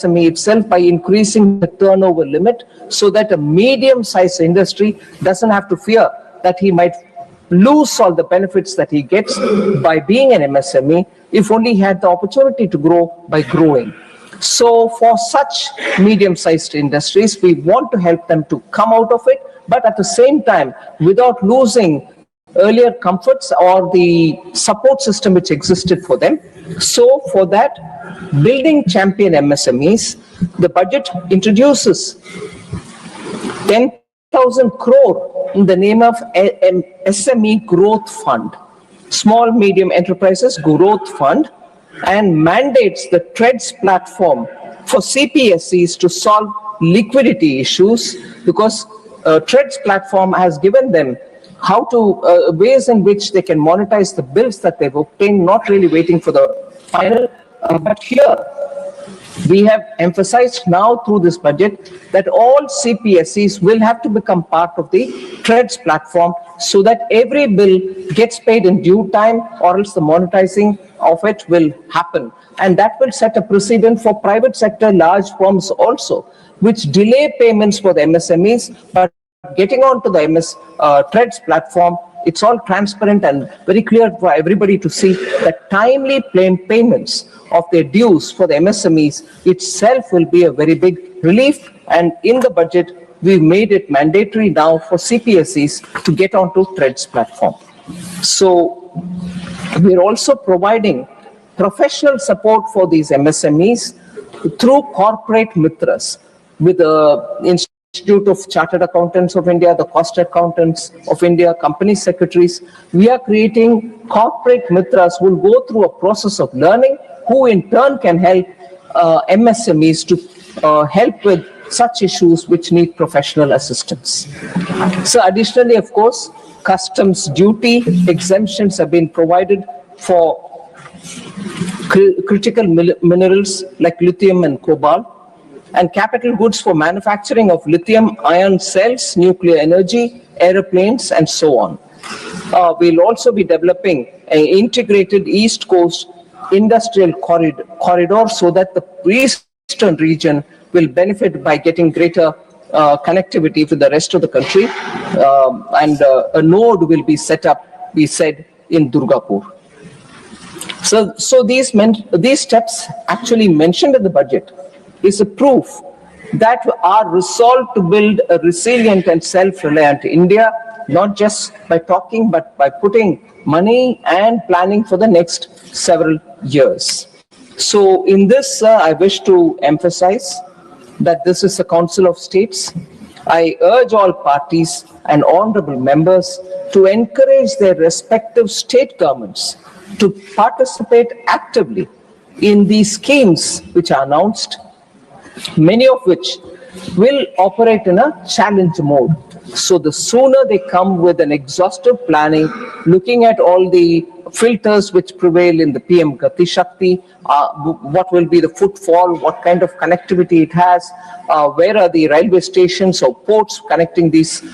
MSME itself by increasing the turnover limit so that a medium-sized industry doesn't have to fear that he might lose all the benefits that he gets by being an MSME if only he had the opportunity to grow by growing. So for such medium-sized industries, we want to help them to come out of it, but at the same time, without losing earlier comforts or the support system which existed for them. So for that, building champion MSMEs, the budget introduces 10,000 crore in the name of SME Growth Fund, Small Medium Enterprises Growth Fund, and mandates the TREADS platform for CPSEs to solve liquidity issues, because TREADS platform has given them how to ways in which they can monetize the bills that they've obtained, not really waiting for the final. But here we have emphasized now through this budget that all CPSEs will have to become part of the TREADS platform so that every bill gets paid in due time, or else the monetizing of it will happen. And that will set a precedent for private sector large firms also, which delay payments for the MSMEs, but getting onto the TREADS platform, it's all transparent and very clear for everybody to see that timely payments of their dues for the MSMEs itself will be a very big relief. And in the budget, we've made it mandatory now for CPSEs to get onto TREADS platform. So we're also providing professional support for these MSMEs through corporate mitras with the Institute of Chartered Accountants of India, the Cost Accountants of India, company secretaries. We are creating corporate mitras who will go through a process of learning, who in turn can help MSMEs to help with such issues which need professional assistance. So additionally, of course, customs duty exemptions have been provided for critical minerals like lithium and cobalt, and capital goods for manufacturing of lithium ion cells, nuclear energy, aeroplanes, and so on. We'll also be developing an integrated East Coast industrial corridor so that the eastern region will benefit by getting greater connectivity with the rest of the country. And a node will be set up, we said, in Durgapur. So these steps actually mentioned in the budget is a proof that our resolve to build a resilient and self-reliant India, not just by talking, but by putting money and planning for the next several years. So in this, I wish to emphasize that this is a Council of States. I urge all parties and honorable members to encourage their respective state governments to participate actively in these schemes which are announced, many of which will operate in a challenge mode. So the sooner they come with an exhaustive planning, looking at all the filters which prevail in the PM Gati Shakti, what will be the footfall, what kind of connectivity it has, where are the railway stations or ports connecting these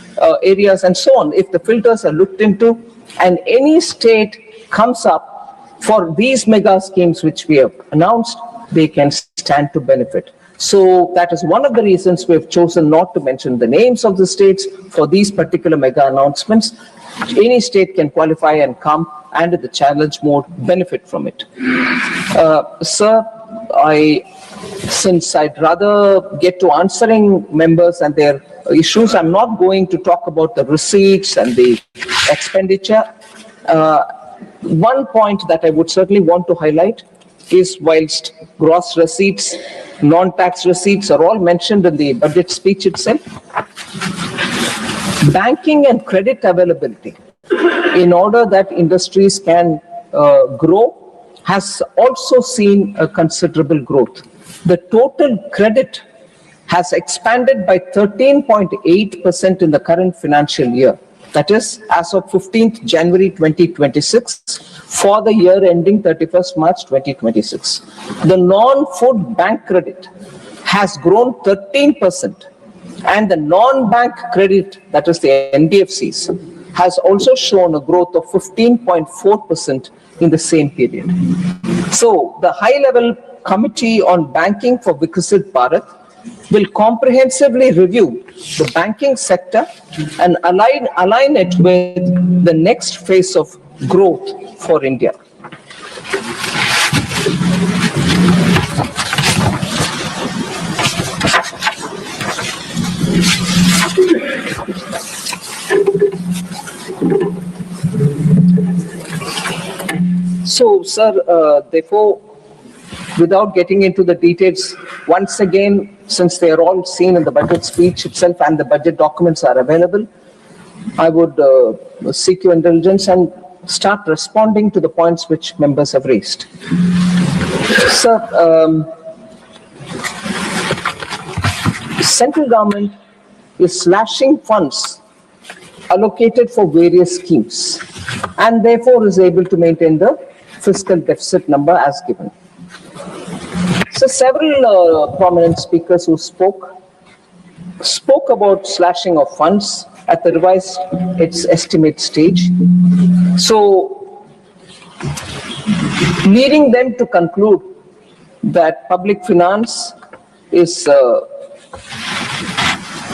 areas and so on. If the filters are looked into and any state comes up for these mega schemes which we have announced, they can stand to benefit. So that is one of the reasons we have chosen not to mention the names of the states for these particular mega announcements. Any state can qualify and come and in the challenge mode benefit from it. Sir, since I'd rather get to answering members and their issues, I'm not going to talk about the receipts and the expenditure. One point that I would certainly want to highlight is whilst gross receipts, non-tax receipts are all mentioned in the budget speech itself, banking and credit availability in order that industries can grow has also seen a considerable growth. The total credit has expanded by 13.8% in the current financial year. That is, as of 15th January 2026, for the year ending 31st March 2026. The non-food bank credit has grown 13%, and the non-bank credit, that is the NBFCs, has also shown a growth of 15.4% in the same period. So the high-level Committee on Banking for Vikasit Bharat will comprehensively review the banking sector and align it with the next phase of growth for India. So, sir, therefore, without getting into the details, once again, since they are all seen in the budget speech itself and the budget documents are available, I would seek your indulgence and start responding to the points which members have raised. Sir, central government is slashing funds allocated for various schemes and therefore is able to maintain the fiscal deficit number as given. So several prominent speakers who spoke about slashing of funds at the revised its estimate stage. So leading them to conclude that public finance is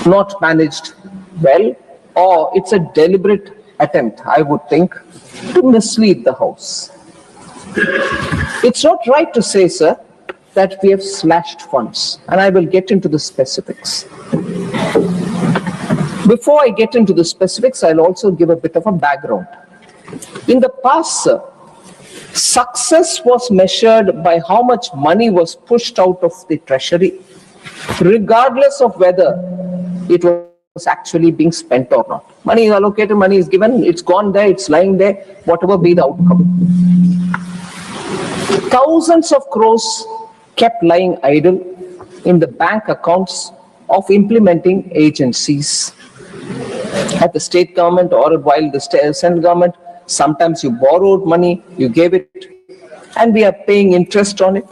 not managed well, or it's a deliberate attempt, I would think, to mislead the House. It's not right to say, sir, that we have slashed funds, and I will get into the specifics. Before I get into the specifics, I'll also give a bit of a background. In the past, sir, success was measured by how much money was pushed out of the treasury, regardless of whether it was actually being spent or not. Money is allocated, money is given, it's gone there, it's lying there, whatever be the outcome. Thousands of crores kept lying idle in the bank accounts of implementing agencies at the state government or while the central government. Sometimes you borrowed money, you gave it, and we are paying interest on it.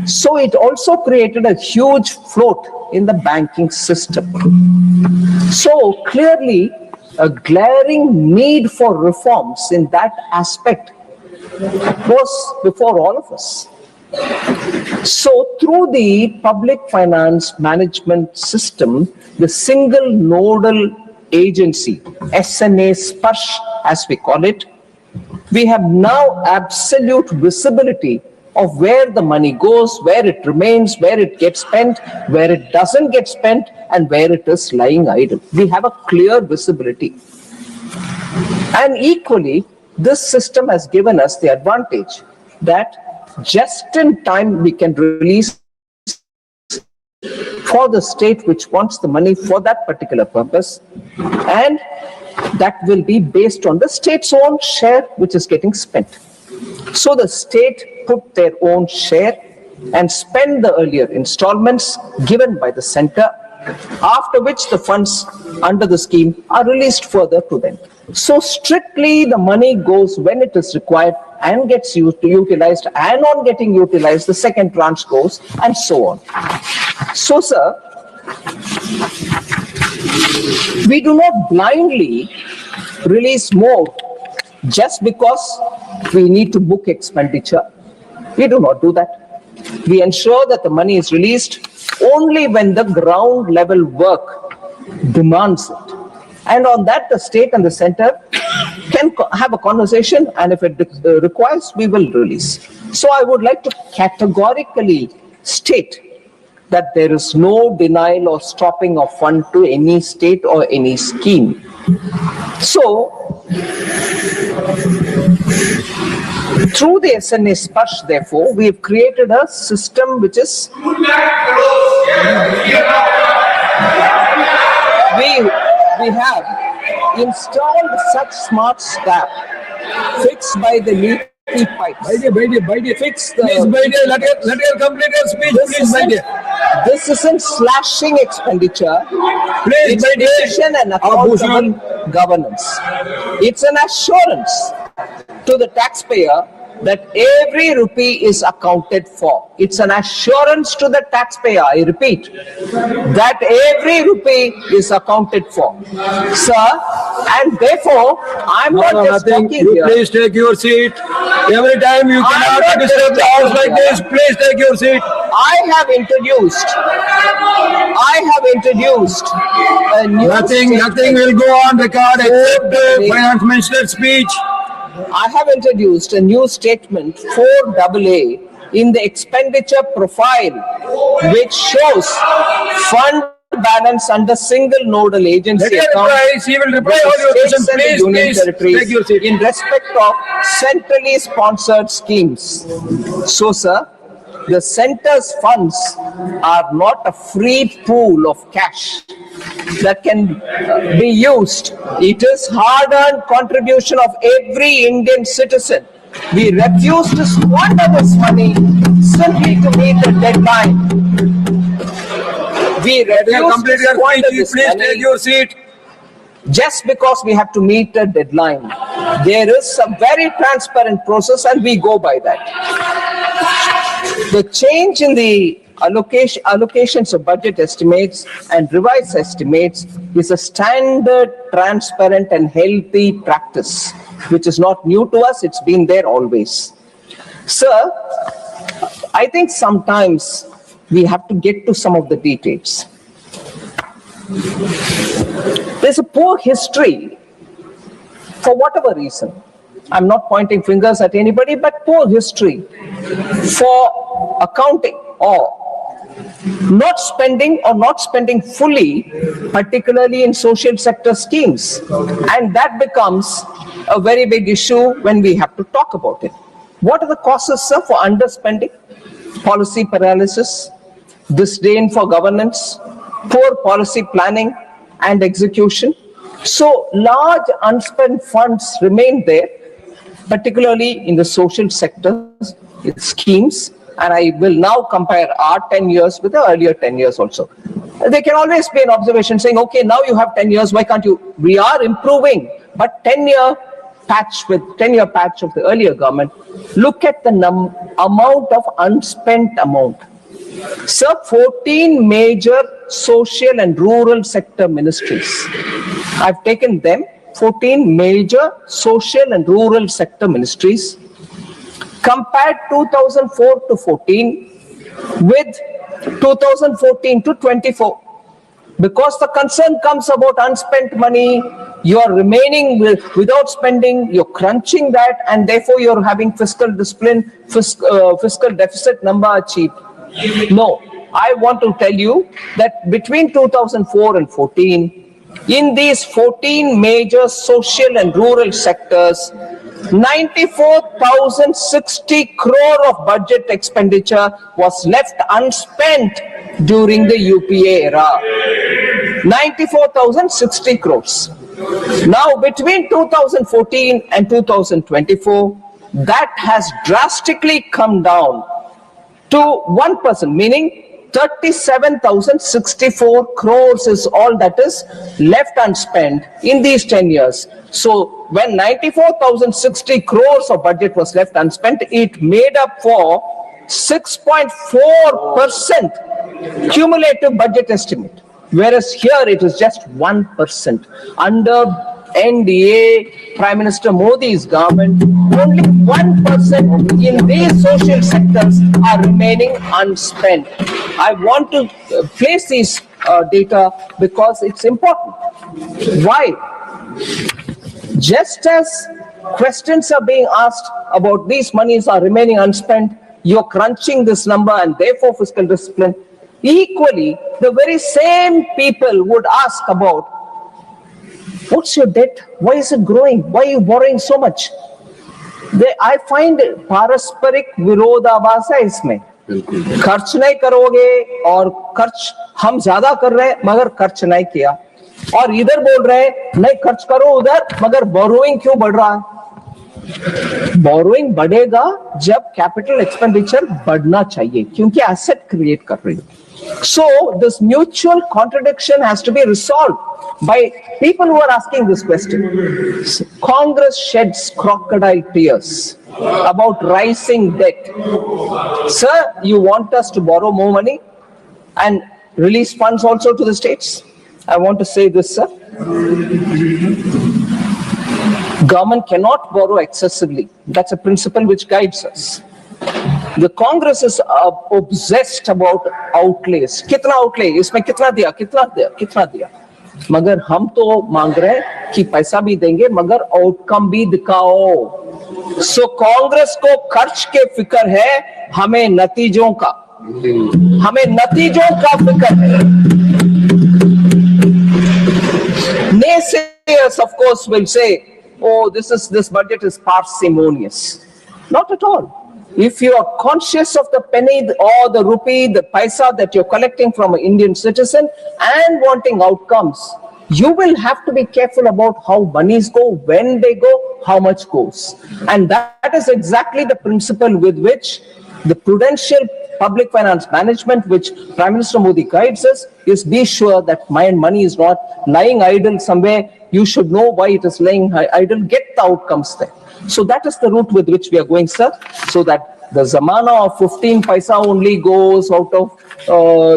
So it also created a huge float in the banking system. So clearly, a glaring need for reforms in that aspect was before all of us. So through the public finance management system, the single nodal agency, SNA Sparsh as we call it, we have now absolute visibility of where the money goes, where it remains, where it gets spent, where it doesn't get spent, and where it is lying idle. We have a clear visibility. And equally, this system has given us the advantage that just in time we can release for the state which wants the money for that particular purpose, and that will be based on the state's own share which is getting spent. So the state put their own share and spend the earlier installments given by the center, after which the funds under the scheme are released further to them. So strictly the money goes when it is required and gets utilized, and on getting utilized the second tranche goes, and so on. So sir, we do not blindly release more just because we need to book expenditure. We do not do that. We ensure that the money is released only when the ground level work demands it. And on that, the state and the center can have a conversation, and if it requires, we will release. So I would like to categorically state that there is no denial or stopping of fund to any state or any scheme. So, through the SNA Sparsh, therefore, we have created a system which is we have installed such smart staff fixed by the lead pipes. Fix the, please, let her complete her speech, please, this isn't slashing expenditure. Please, it's efficient and accountable governance. It's an assurance to the taxpayer that every rupee is accounted for. It's an assurance to the taxpayer, I repeat, that every rupee is accounted for. Sir, and therefore, I'm not just talking here. Please take your seat. Every time you I'm cannot not disturb the house like this, please take your seat. I have introduced a new Nothing statement. will go on record except the finance minister's speech. I have introduced a new statement 4AA in the expenditure profile, which shows fund balance under single nodal agency Let him account reply. He will reply with all the your questions. states and the Please, union please, territories take your seat. in respect of centrally sponsored schemes. So, sir, the center's funds are not a free pool of cash that can be used. It is hard-earned contribution of every Indian citizen. We refuse to squander this money simply to meet a deadline. We You have refuse to completed your squander speech. this Please take money your seat. just because we have to meet a deadline. There is a very transparent process and we go by that. The change in the allocations of budget estimates and revised estimates is a standard, transparent and healthy practice, which is not new to us, it's been there always. Sir, I think sometimes we have to get to some of the details. There's a poor history for whatever reason. I'm not pointing fingers at anybody, but poor history for accounting or not spending fully, particularly in social sector schemes. And that becomes a very big issue when we have to talk about it. What are the causes, sir, for underspending? Policy paralysis, disdain for governance, poor policy planning and execution. So large unspent funds remain there, particularly in the social sectors, schemes, and I will now compare our 10 years with the earlier 10 years also. There can always be an observation saying, okay, now you have 10 years, why can't you? We are improving, but 10-year patch of the earlier government, look at the amount of unspent amount. Sir, 14 major social and rural sector ministries. I've taken them, 14 major social and rural sector ministries, compared 2004 to 14 with 2014 to 24. Because the concern comes about unspent money, you are remaining without spending, you're crunching that, and therefore you're having fiscal discipline, fiscal deficit number achieved. No, I want to tell you that between 2004 and 14, in these 14 major social and rural sectors, 94,060 crore of budget expenditure was left unspent during the UPA era. 94,060 crores. Now, between 2014 and 2024, that has drastically come down to 1%, meaning 37,064 crores is all that is left unspent in these 10 years. So when 94,060 crores of budget was left unspent, it made up for 6.4% cumulative budget estimate. Whereas here it is just 1%. Under NDA, Prime Minister Modi's government, only 1% in these social sectors are remaining unspent. I want to place these data because it's important. Why? Just as questions are being asked about these monies are remaining unspent, you're crunching this number and therefore fiscal discipline. Equally, the very same people would ask about, what's your debt? Why is it growing? Why are you borrowing so much? I find पारस्परिक विरोधाभास है इसमें. खर्च नहीं करोगे और खर्च हम ज्यादा कर रहे हैं मगर खर्च नहीं किया, और इधर बोल रहे हैं नहीं खर्च करो उधर मगर बोरोइंग क्यों बढ़ रहा है? बोरोइंग बढ़ेगा जब कैपिटल एक्सपेंडिचर बढ़ना चाहिए क्योंकि एसेट क्रिएट कर रही है. So this mutual contradiction has to be resolved by people who are asking this question. Congress sheds crocodile tears about rising debt. Sir, you want us to borrow more money and release funds also to the states? I want to say this, sir. Government cannot borrow excessively. That's a principle which guides us. The Congress is obsessed about outlays. कितना outlay? इसमें कितना दिया? कितना दिया? कितना दिया? मगर हम तो मांग रहे हैं कि पैसा भी देंगे मगर आउटकम भी दिखाओ. सो कांग्रेस को खर्च के फिक्र है, हमें नतीजों का. हमें नतीजों का फिक्र है. Naysayers, of course, will say, "Oh, this budget is parsimonious." Not at all. If you are conscious of the penny or the rupee, the paisa that you're collecting from an Indian citizen and wanting outcomes, you will have to be careful about how monies go, when they go, how much goes. And that is exactly the principle with which the prudential public finance management, which Prime Minister Modi guides us, is be sure that my money is not lying idle somewhere. You should know why it is lying idle, get the outcomes there. So that is the route with which we are going, sir, so that the zamana of 15 paisa only goes out of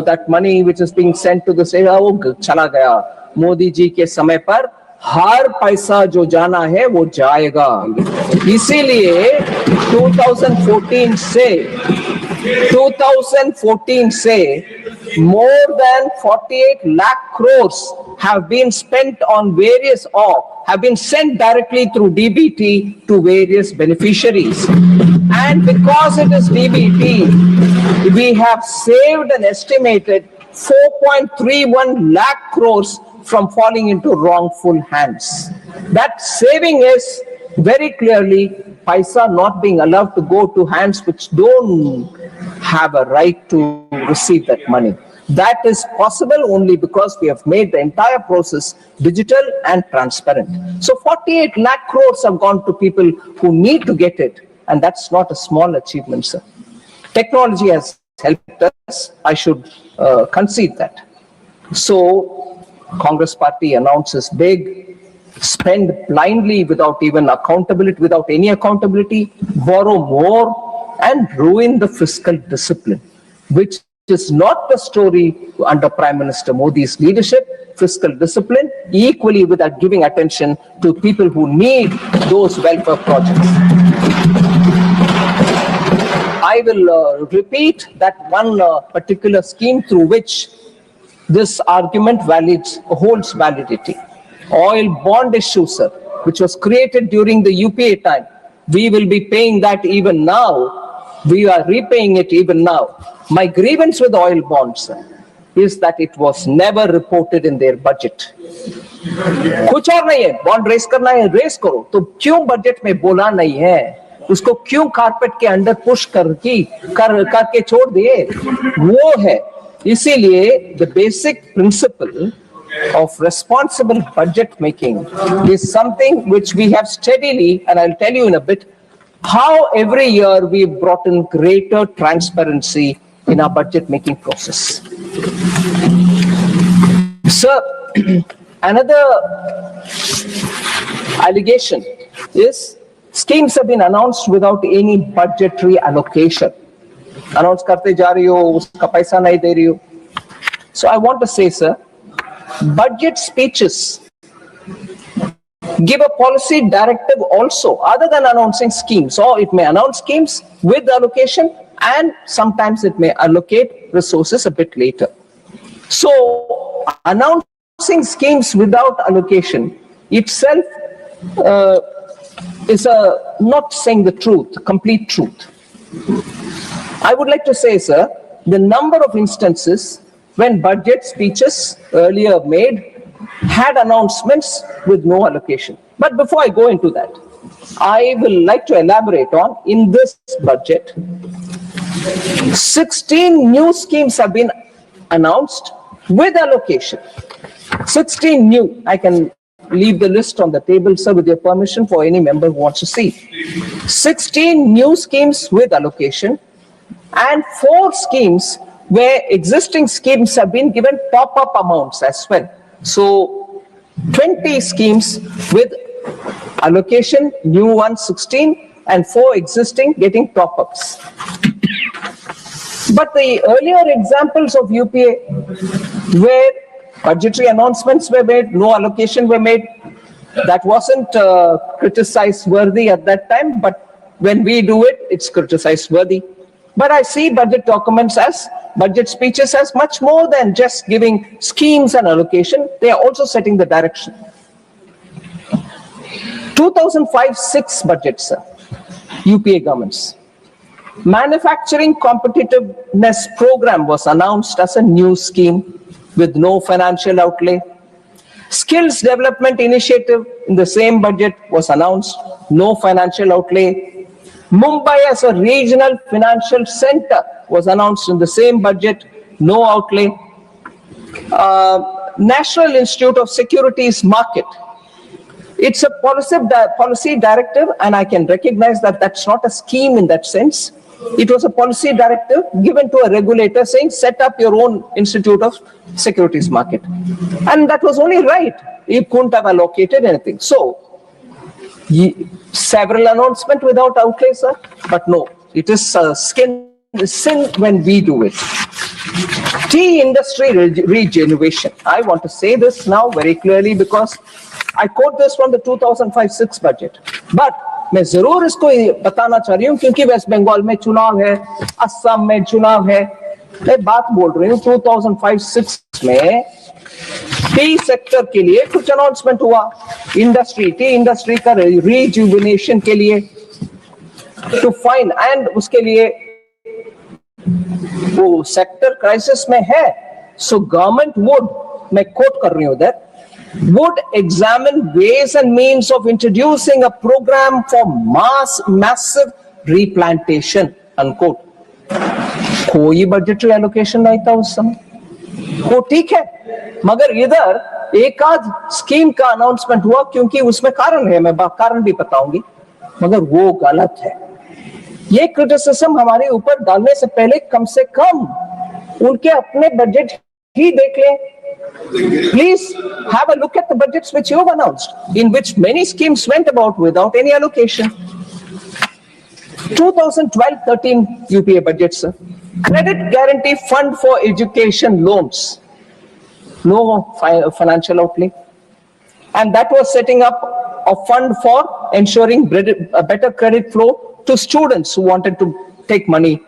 that money which is being sent to the state. Oh, chala gaya. Modi ji ke samay par हर पैसा जो जाना है वो जाएगा. इसीलिए 2014 से more than 48 lakh crores have been spent on various or have been sent directly through DBT to various beneficiaries. And because it is DBT, we have saved an estimated 4.31 lakh crores from falling into wrongful hands. That saving is very clearly paisa not being allowed to go to hands which don't have a right to receive that money. That is possible only because we have made the entire process digital and transparent. So 48 lakh crores have gone to people who need to get it, and that's not a small achievement, sir. Technology has helped us. I should concede that. So Congress party announces big, spend blindly without even accountability, without any accountability, borrow more and ruin the fiscal discipline, which is not the story under Prime Minister Modi's leadership. Fiscal discipline equally without giving attention to people who need those welfare projects. I will repeat that one particular scheme through which this argument holds validity. Oil bond issue, sir, which was created during the UPA time. We will be paying that even now. We are repaying it even now. My grievance with oil bonds, sir, is that it was never reported in their budget. कुछ और नहीं है, bond race करना है, race करो, तो क्यों budget में बोला नहीं है? उसको क्यों कारपेट के अंदर पुश करके छोड़ दिए? वो है. इसीलिए the basic principle of responsible budget making is something which we have steadily, and I'll tell you in a bit, how every year we've brought in greater transparency in our budget making process. Sir, another allegation is schemes have been announced without any budgetary allocation. Announce karte ja rahi ho, uska paisa nahi de rahi ho. So I want to say, sir, budget speeches give a policy directive also, other than announcing schemes, or it may announce schemes with allocation, and sometimes it may allocate resources a bit later. So announcing schemes without allocation itself is not saying the truth, complete truth. I would like to say, sir, the number of instances when budget speeches earlier made had announcements with no allocation. But before I go into that, I will like to elaborate on, in this budget, 16 new schemes have been announced with allocation. 16 new. I can leave the list on the table, sir, with your permission, for any member who wants to see. 16 new schemes with allocation, and 4 schemes where existing schemes have been given top-up amounts as well. So 20 schemes with allocation, new ones 16, and 4 existing getting top-ups. But the earlier examples of UPA, where budgetary announcements were made, no allocation were made, That wasn't criticized worthy at that time, but when we do it, it's criticized worthy. But I see budget documents as, budget speeches as much more than just giving schemes and allocation. They are also setting the direction. 2005-06 budget, sir, UPA governments. Manufacturing competitiveness program was announced as a new scheme with no financial outlay. Skills development initiative in the same budget was announced, no financial outlay. Mumbai as a regional financial center was announced in the same budget, no outlay. National Institute of Securities Market. It's a policy directive, and I can recognize that that's not a scheme in that sense. It was a policy directive given to a regulator saying, set up your own Institute of Securities Market. And that was only right. You couldn't have allocated anything. So, several announcements without outlay, sir, but no, it is a sin when we do it. Tea industry regeneration. I want to say this now very clearly because I quote this from the 2005-06 budget. But मैं जरूर इसको बताना चाह रही हूँ क्योंकि waste Bengal में चुनाव है, असम में चुनाव है. मैं बात बोल रही हूँ 2005-06 में टी सेक्टर के लिए कुछ अनाउंसमेंट हुआ, टी इंडस्ट्री का रीजुविनेशन के लिए टू फाइंड, एंड उसके लिए वो सेक्टर क्राइसिस में है. सो गवर्नमेंट वुड, मैं कोट कर रही हूँ उधर, would examine ways and means of introducing a program for massive replantation, unquote. कोई budgetary allocation नहीं था उस समय. वो ठीक है, मगर इधर एक आध स्कीम का अनाउंसमेंट हुआ क्योंकि उसमें कारण है, मैं कारण भी बताऊंगी, मगर वो गलत है. ये क्रिटिसिज्म हमारे ऊपर डालने से पहले कम से कम उनके अपने बजट ही देख लें. Please have a look at the budgets which you have announced, in which many schemes went about without any allocation. 2012-13 UPA budget, sir. Credit guarantee fund for education loans. No financial outlay. And that was setting up a fund for ensuring a better credit flow to students who wanted to take money.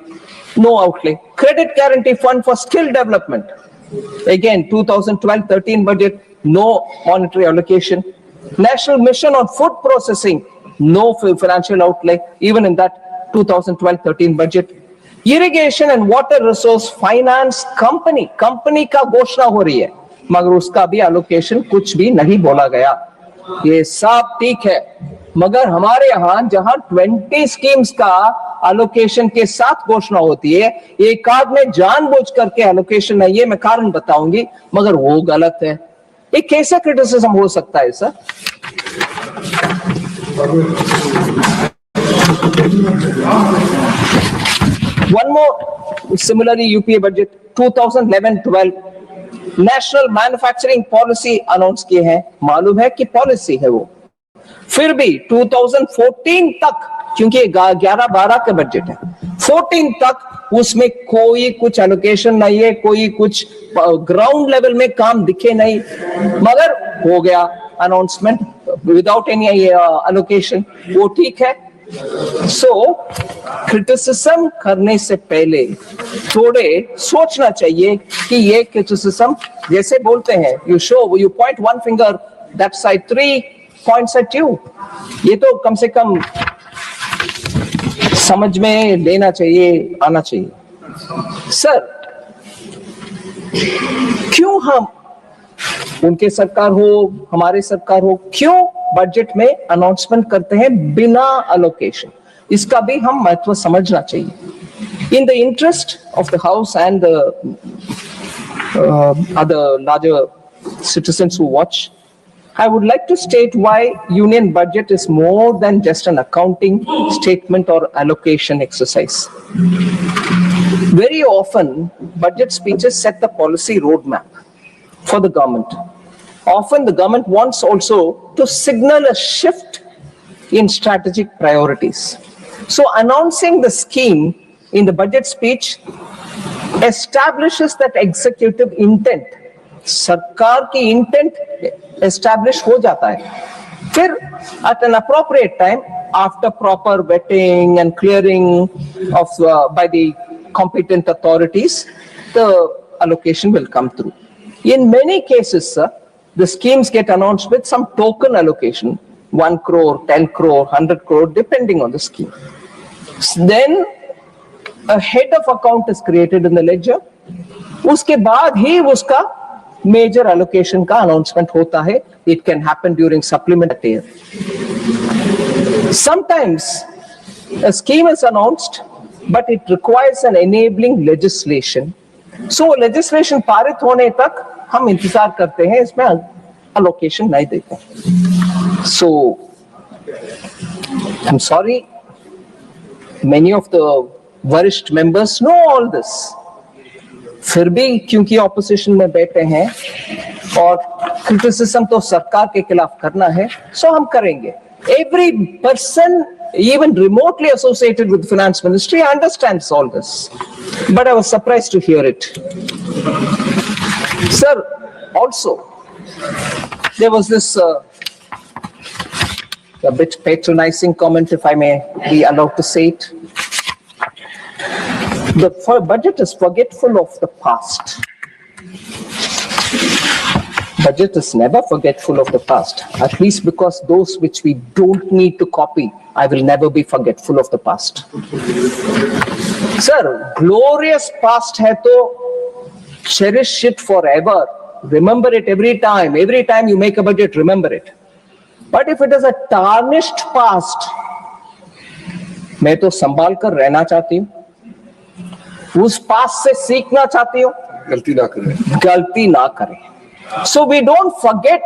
No outlay. Credit guarantee fund for skill development. Again, 2012-13 budget, no monetary allocation. National Mission on Food Processing, no financial outlay, even in that 2012-13 budget. Irrigation and Water Resource Finance Company का घोषणा हो रही है, मगर उसका भी allocation कुछ भी नहीं बोला गया. ये सब ठीक है, मगर हमारे यहाँ जहां 20 स्कीम्स का अलोकेशन के साथ घोषणा होती है, एक आध में जानबूझ करके अलोकेशन नहीं है, मैं कारण बताऊंगी, मगर वो गलत है. ये कैसे क्रिटिसिज्म हो सकता है sir? One more similarly UPA budget 2011-12 national manufacturing policy announce किए हैं. मालूम है कि पॉलिसी है वो, फिर भी 2014 तक, क्योंकि 11-12 के बजट है, 14 तक उसमें कोई कुछ एलोकेशन नहीं है, कोई कुछ ग्राउंड लेवल में काम दिखे नहीं, मगर हो गया अनाउंसमेंट विदाउट एनी एलोकेशन. वो ठीक है. सो क्रिटिसिज्म करने से पहले थोड़े सोचना चाहिए कि ये क्रिटिसिज्म, जैसे बोलते हैं, you point one finger, that side 3 points at you. ये तो कम से कम समझ में लेना चाहिए, आना चाहिए. सर, क्यों हम, उनके सरकार हो, हमारे सरकार हो, क्यों बजट में अनाउंसमेंट करते हैं बिना अलोकेशन? इसका भी हम महत्व समझना चाहिए. In the interest of the House and the other larger citizens who watch, I would like to state why union budget is more than just an accounting statement or allocation exercise. Very often, budget speeches set the policy roadmap for the government. Often the government wants also to signal a shift in strategic priorities. So announcing the scheme in the budget speech establishes that executive intent. सरकार की intent establish हो जाता है. फिर at an appropriate time, after proper vetting and clearing of by the competent authorities, the allocation will come through. In many cases, sir, the schemes get announced with some token allocation, 1 crore, 10 crore, 100 crore, depending on the scheme. Then a head of account is created in the ledger. उसके बाद ही उसका major allocation का announcement होता है. It can happen during supplement year. Sometimes a scheme is announced, but it requires an enabling legislation. So legislation पारित होने तक हम इंतजार करते हैं, इसमें allocation नहीं देते. So I'm sorry, many of the वरिष्ठ members know all this. फिर भी क्योंकि ऑपोजिशन में बैठे हैं और क्रिटिसिज्म तो सरकार के खिलाफ करना है, सो हम करेंगे. Every person, even remotely associated with finance ministry, understands all this. But I was surprised to hear it. Sir, also, there was this a bit patronizing comment, if I may be allowed to say it. The budget is forgetful of the past. Budget is never forgetful of the past, at least because those which we don't need to copy, I will never be forgetful of the past. Sir, glorious past hai to cherish it forever. Remember it every time you make a budget, remember it. But if it is a tarnished past, मैं तो संभाल कर रहना चाहती हूँ, उस पास से सीखना चाहती हूँ, गलती ना करें. So we don't forget.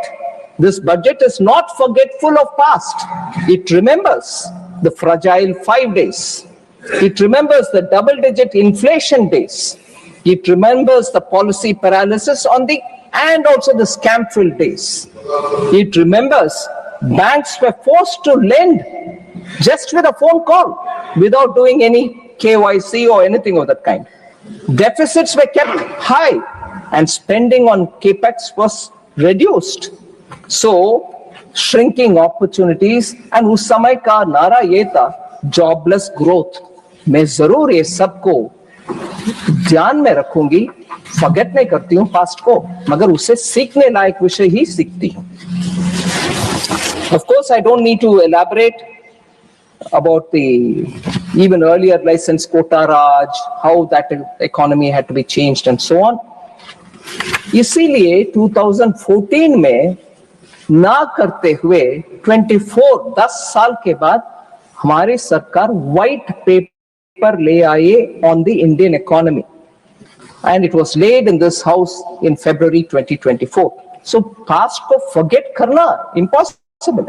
This budget is not forgetful of past. It remembers the fragile 5 days. It remembers the double-digit inflation days. It remembers the policy paralysis and also the scam-filled days. It remembers banks were forced to lend just with a phone call without doing any KYC or anything of that kind. Deficits were kept high and spending on capex was reduced. So, shrinking opportunities, and उस समय का नारा ये था, jobless growth. मैं जरूर ये सबको ध्यान में रखूंगी, forget नहीं करती हूँ past को, मगर उसे सीखने लायक विषय ही सीखती हूँ. Of course, I don't need to elaborate about the even earlier license quota Raj, how that economy had to be changed and so on. इसीलिए 2014 में ना करते हुए 10 साल के बाद हमारी सरकार व्हाइट पेपर ले आई on the Indian economy, and it was laid in this house in February 2024. So past को forget करना impossible.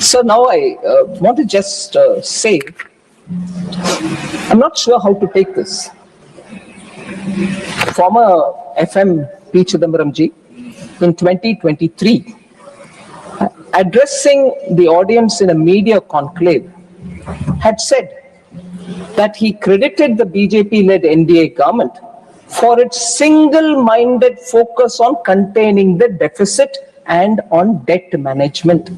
So now I want to just say, I'm not sure how to take this. Former FM P. Chidambaram ji, in 2023, addressing the audience in a media conclave, had said that he credited the BJP-led NDA government for its single-minded focus on containing the deficit and on debt management.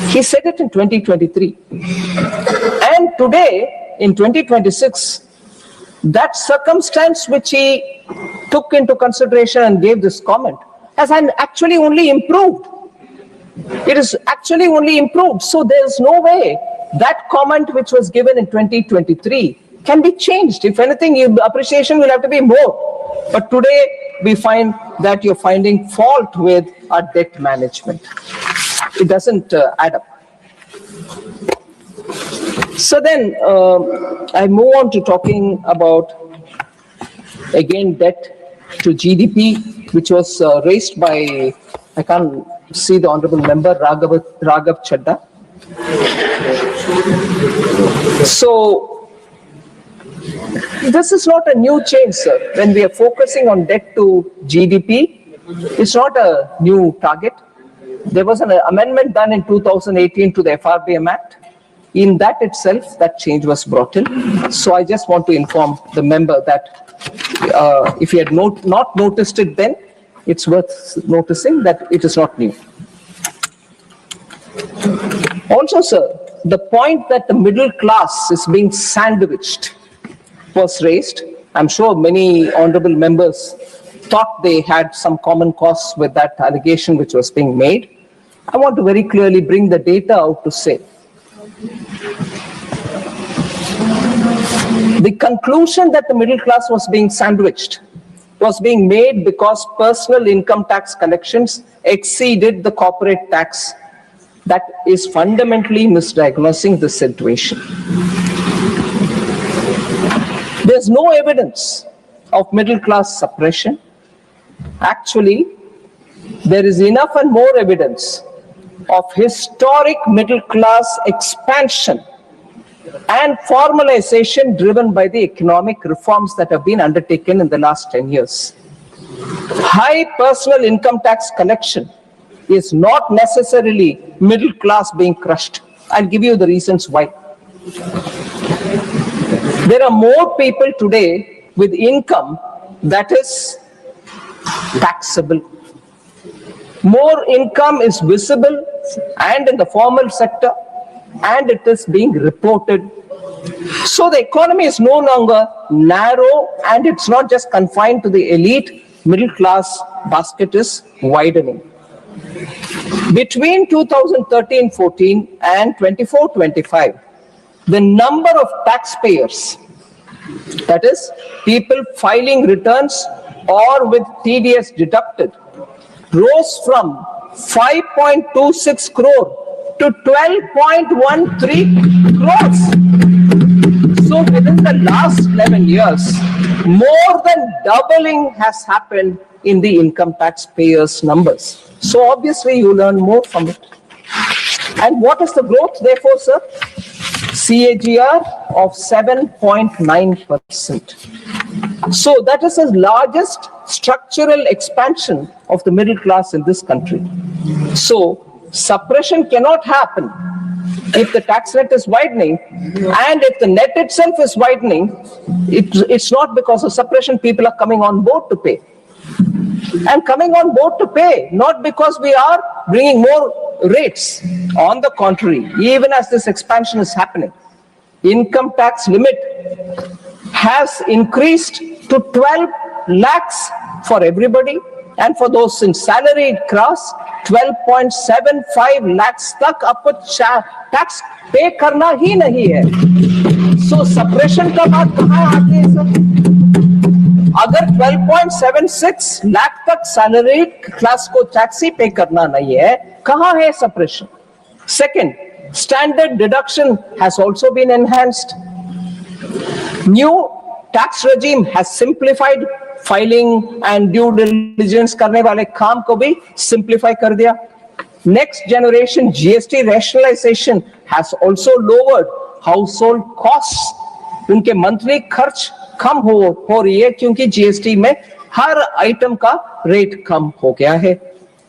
He said it in 2023. And today, in 2026, that circumstance which he took into consideration and gave this comment has actually only improved. It is actually only improved. So there's no way that comment which was given in 2023 can be changed. If anything, appreciation will have to be more. But today, we find that you're finding fault with our debt management. It doesn't add up. So then, I move on to talking about, again, debt to GDP, which was raised by, I can't see the honorable member, Raghav Chadda. So, this is not a new change, sir. When we are focusing on debt to GDP, it's not a new target. There was an amendment done in 2018 to the FRBM Act, In that itself, that change was brought in. So I just want to inform the member that if he had not noticed it then, it's worth noticing that it is not new. Also, sir, the point that the middle class is being sandwiched was raised. I'm sure many honorable members thought they had some common cause with that allegation which was being made. I want to very clearly bring the data out to say the conclusion that the middle class was being sandwiched was being made because personal income tax collections exceeded the corporate tax. That is fundamentally misdiagnosing the situation. There's no evidence of middle class suppression. Actually, there is enough and more evidence of historic middle class expansion and formalization driven by the economic reforms that have been undertaken in the last 10 years. High personal income tax collection is not necessarily middle class being crushed. I'll give you the reasons why. There are more people today with income that is taxable. More income is visible and in the formal sector, and it is being reported. So the economy is no longer narrow, and it's not just confined to the elite. Middle class basket is widening. Between 2013-14 and 24-25, the number of taxpayers, that is, people filing returns or with TDS deducted, rose from 5.26 crore to 12.13 crores. So within the last 11 years, more than doubling has happened in the income taxpayers' numbers. So obviously you learn more from it. And what is the growth therefore, sir? CAGR of 7.9%. So that is the largest structural expansion of the middle class in this country. So suppression cannot happen if the tax rate is widening, and if the net itself is widening. It's not because of suppression people are coming on board to pay. And coming on board to pay, not because we are bringing more rates. On the contrary, even as this expansion is happening, income tax limit has increased to 12 lakhs for everybody, and for those in salaried class, 12.75 lakhs tak aap tax pay karna hi nahi hai. So suppression ka baat kahan aati hai sir? अगर 12.76 लाख तक salary class को tax ही पे करना नहीं है, कहां है suppression? Second, standard deduction has also been enhanced. New tax regime has simplified filing and due diligence करने वाले काम को भी simplify कर दिया. Next generation GST rationalization has also lowered household costs. उनके monthly खर्च कम हो रही है क्योंकि जीएसटी में हर आइटम का रेट कम हो गया है.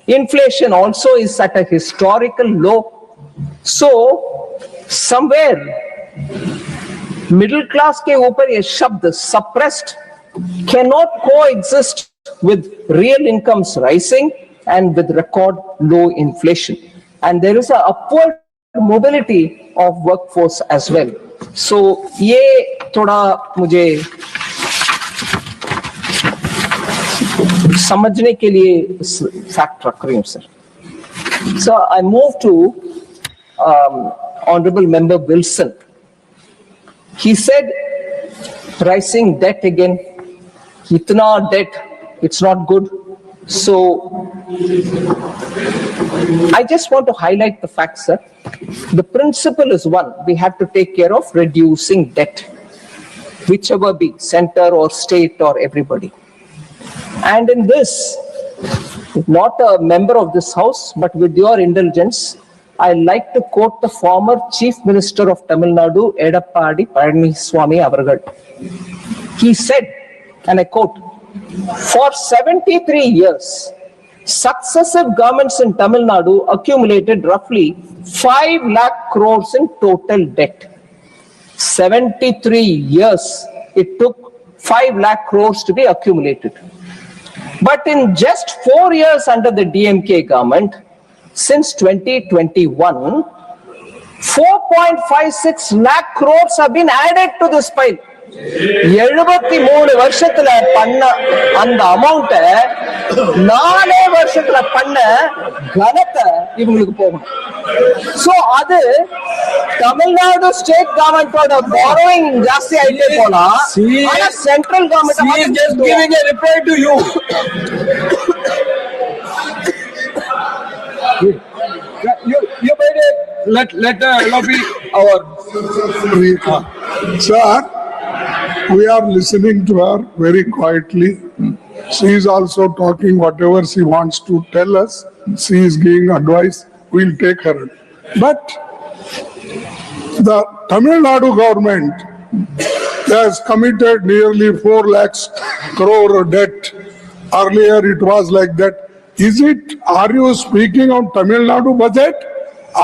Inflation also is at a historical low. So somewhere middle class के ऊपर ये शब्द suppressed cannot coexist with real incomes rising and with record low inflation. And there is an upward mobility of workforce as well. So ये थोड़ा मुझे समझने के लिए फैक्ट रख रही हूँ sir. So I move to Honorable Member Wilson. He said rising debt again. Itna debt, it's not good. So I just want to highlight the fact, sir. The principle is one, we have to take care of reducing debt, whichever be center or state or everybody. And in this, not a member of this house, but with your indulgence, I like to quote the former Chief Minister of Tamil Nadu, Edappadi Palaniswamy Avargal. He said, and I quote, "For 73 years, successive governments in Tamil Nadu accumulated roughly 5 lakh crores in total debt. 73 years it took 5 lakh crores to be accumulated. But in just 4 years under the DMK government, since 2021, 4.56 lakh crores have been added to this pile. 73 வருஷத்துல பண்ண அந்த அமௌண்ட 4 வருஷத்துல பண்ண கணத்தை இவங்களுக்கு போகணும். So அது Tamil Nadu state கவர்மெண்டோட borrowing ஜாஸ்தி ஆயிட்டே போலாம். ஆனா central government just giving a reply to you. You made it. Let lobby our. Sir, we are listening to her very quietly. She is also talking whatever she wants to tell us. She is giving advice. We'll take her. But the Tamil Nadu government has committed nearly 4 lakhs crore debt. Earlier it was like that. Are you speaking of Tamil Nadu budget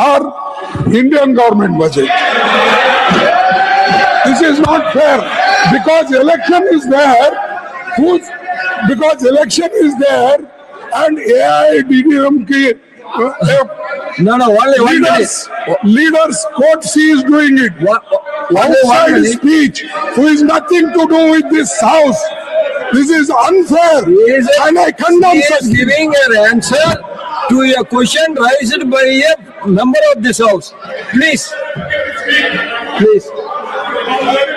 or Indian government budget? This is not fair because election is there. Because election is there and AIDDMK leaders quote she is doing it. Outside speech, who is nothing to do with this house. This is unfair and I condemn. He is giving an answer to a question raised by a member of this house. Please.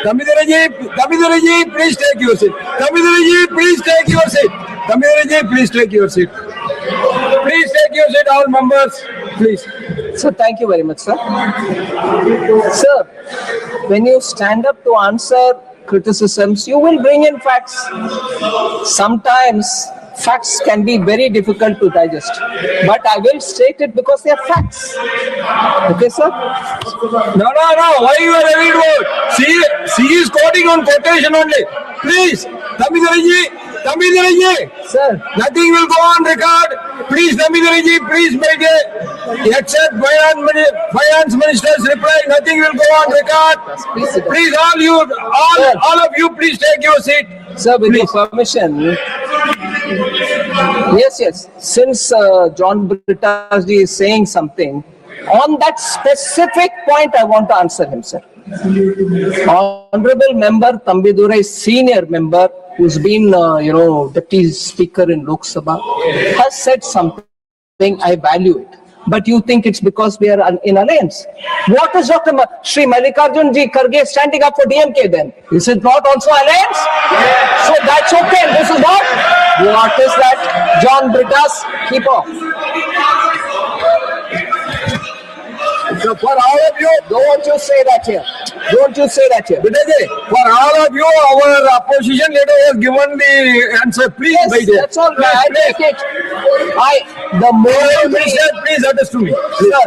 Tamidaraji, please take your seat. Tamidaraji, please take your seat. Tamidaraji, please take your seat. Please take your seat, all members. Please. So thank you very much, sir. Sir, when you stand up to answer criticisms, you will bring in facts. Sometimes facts can be very difficult to digest, but I will state it because they are facts. Okay, sir? No. Why you are ready to vote? She is quoting on quotation only. Please, Tamidaraji, Sir. nothing will go on record. Please, Tamidaraji, please make it. Except finance minister's reply, nothing will go on record. Please, all of you, please take your seat. Sir, with your permission. Yes. Since John Brittaji is saying something, on that specific point, I want to answer him, sir. Honorable member Tambidurai, senior member, who's been, deputy speaker in Lok Sabha, has said something, I value it. But you think it's because we are in alliance. What is Dr. Shri Mallikarjun Ji Kharge standing up for DMK then? Is it not also alliance? Yeah. So that's okay. This is what? What is that? John Brittas, keep off. So for all of you, don't you say that here. Bitaji, for all of you, our opposition leader has given the answer. Please, Yes, that's all right. I take it. The more Minister, please address to me. Sir,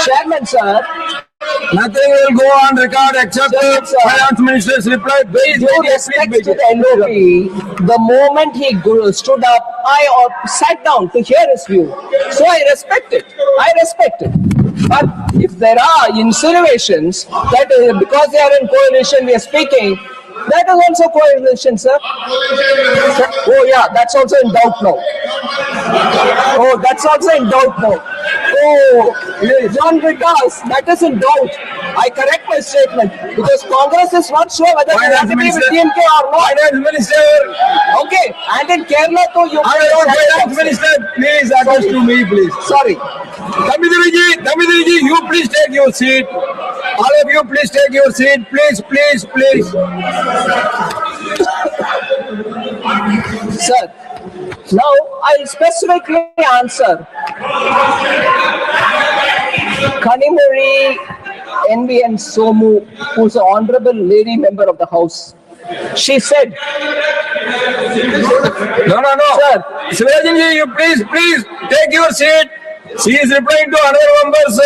Chairman, sir, Nothing will go on record except the finance minister's reply. Please, due respect to the LOP, the moment he stood up, I sat down to hear his view. So I respect it. But if there are insinuations that because they are in coalition, we are speaking, that is also coalition, sir. Oh yeah, that's also in doubt now. Oh, John Vikas, that is in doubt. I correct my statement because Congress is not sure whether they have to be with DMK or not. Finance minister. Okay, and in Kerala too, you. Finance minister, please address to me, please. Sorry. Tamidriji, you please take your seat. All of you, please take your seat. Please. Sir, now I'll specifically answer Kanimuri NVN Somu, who's an honorable lady member of the House. She said, No. Sir. Sirajinji, you please take your seat. She is replying to another member's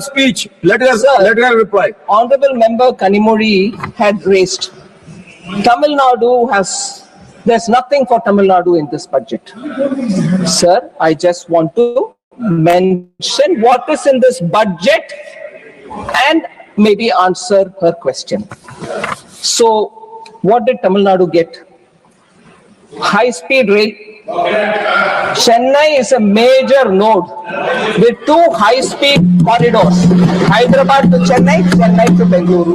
speech. Let her reply. Honorable member Kanimuri had raised, Tamil Nadu has There's nothing for Tamil Nadu in this budget. Sir, I just want to mention what is in this budget and maybe answer her question. So, what did Tamil Nadu get? High-speed rail. Chennai is a major node with two high-speed corridors. Hyderabad to Chennai, Chennai to Bengaluru.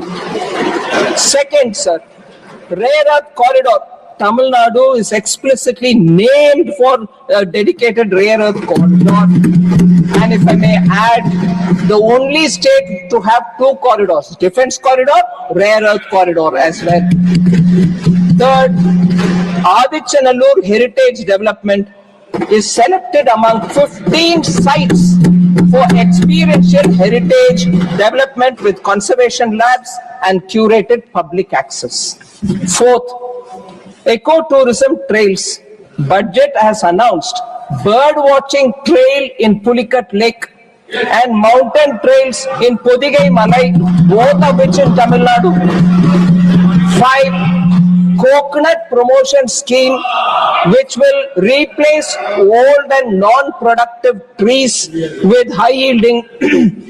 Second, sir, rare earth corridor. Tamil Nadu is explicitly named for a dedicated rare earth corridor. And if I may add, the only state to have two corridors, defense corridor, rare earth corridor as well. Third, Adichanallur Heritage Development is selected among 15 sites for experiential heritage development with conservation labs and curated public access. Fourth, ecotourism trails. Budget has announced bird watching trail in Pulikat Lake and mountain trails in Podigai Malai, both of which in Tamil Nadu. 5. Coconut promotion scheme which will replace old and non-productive trees with high-yielding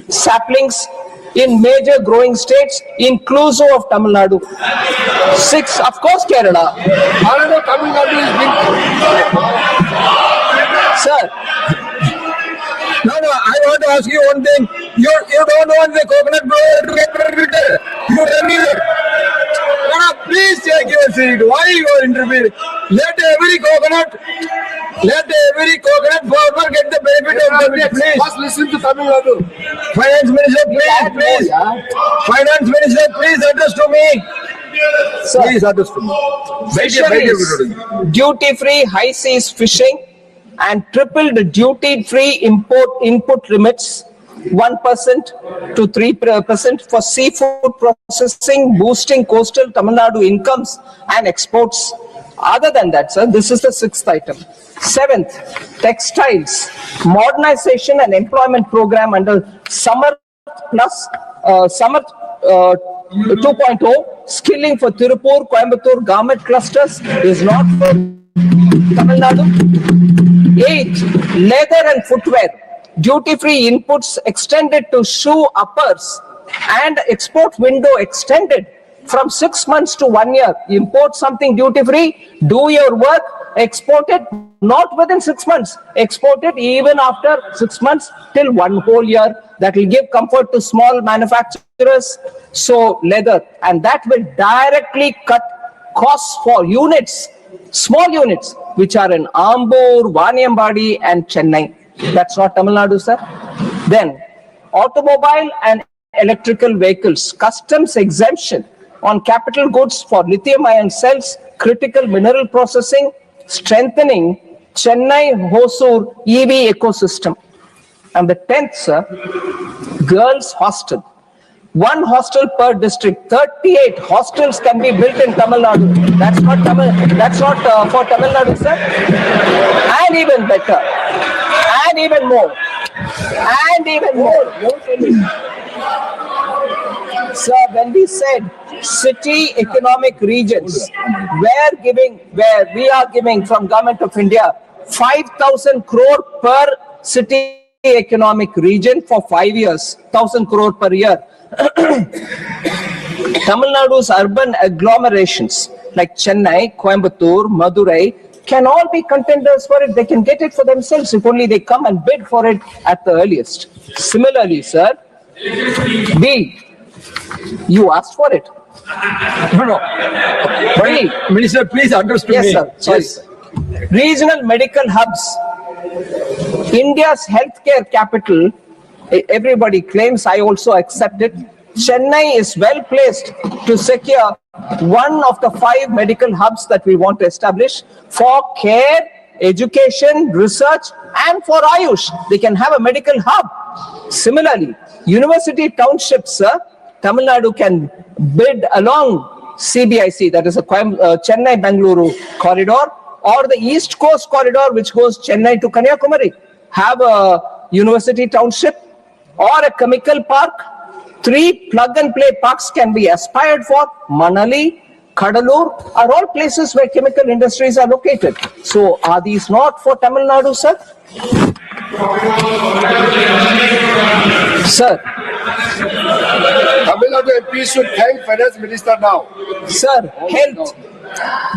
saplings in major growing states, inclusive of Tamil Nadu. 6, of course, Kerala. Another Tamil Nadu is being... Sir. No, I want to ask you one thing. You don't want the coconut grower to get rid. You tell me that. Please take your seat. Why you are interfering? Let every coconut farmer get the benefit of the budget, please. First listen to Tamil Nadu. Finance Minister, please. Finance Minister, please address to me. Sir, Please address to me. fisheries, duty-free high seas fishing and tripled duty-free input limits 1% to 3% for seafood processing, boosting coastal Tamil Nadu incomes and exports. Other than that, sir, this is the 6th item. 7th, textiles, modernization and employment program under Summer 2.0, skilling for Tirupur, Coimbatore garment clusters is not for Tamil Nadu. 8th, leather and footwear. Duty-free inputs extended to shoe uppers and export window extended from 6 months to 1 year. Import something duty-free, do your work, export it not within 6 months, export it even after 6 months till 1 whole year. That will give comfort to small manufacturers. So leather, and that will directly cut costs for units, small units, which are in Ambur, Vaniambadi and Chennai. That's not Tamil Nadu, sir. Then, automobile and electrical vehicles, customs exemption on capital goods for lithium-ion cells, critical mineral processing, strengthening Chennai-Hosur EV ecosystem. And the 10th, sir, girls' hostel. 1 hostel per district. 38 hostels can be built in Tamil Nadu. That's not for Tamil Nadu, sir. And even better. And even more. Sir, when we said city economic regions, where we are giving from Government of India 5,000 crore per city economic region for 5 years, 1,000 crore per year. Tamil Nadu's urban agglomerations like Chennai, Coimbatore, Madurai can all be contenders for it. They can get it for themselves if only they come and bid for it at the earliest. Similarly, sir, B, you asked for it. No. B, Minister, please address to me. yes, sir. Sorry. Yes. Regional medical hubs. India's healthcare capital, everybody claims, I also accept it. Chennai is well placed to secure one of the 5 medical hubs that we want to establish for care, education, research, and for Ayush. They can have a medical hub. Similarly, university townships, sir, Tamil Nadu can bid along CBIC, that is a Chennai-Bengaluru corridor, or the East Coast corridor, which goes Chennai to Kanyakumari. Have a university township or a chemical park. 3 plug-and-play parks can be aspired for: Manali, Kadalur are all places where chemical industries are located. So are these not for Tamil Nadu, sir? Sir, Tamil Nadu MP should thank Finance Minister now. sir, health.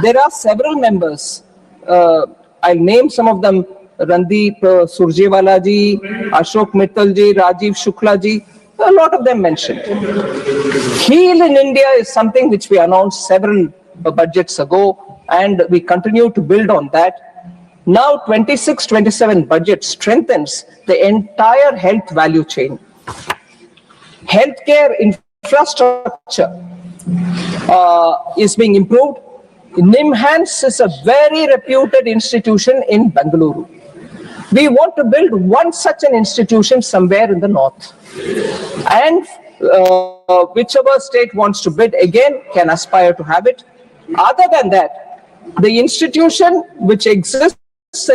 There are several members. I'll name some of them. Randeep Surjewala ji, Ashok Mittal ji, Rajiv Shukla ji. A lot of them mentioned. Heal in India is something which we announced several budgets ago, and we continue to build on that. Now 26-27 budget strengthens the entire health value chain. Healthcare infrastructure is being improved. NIMHANS is a very reputed institution in Bengaluru. We want to build one such an institution somewhere in the north. And whichever state wants to bid again can aspire to have it. Other than that, the institution which exists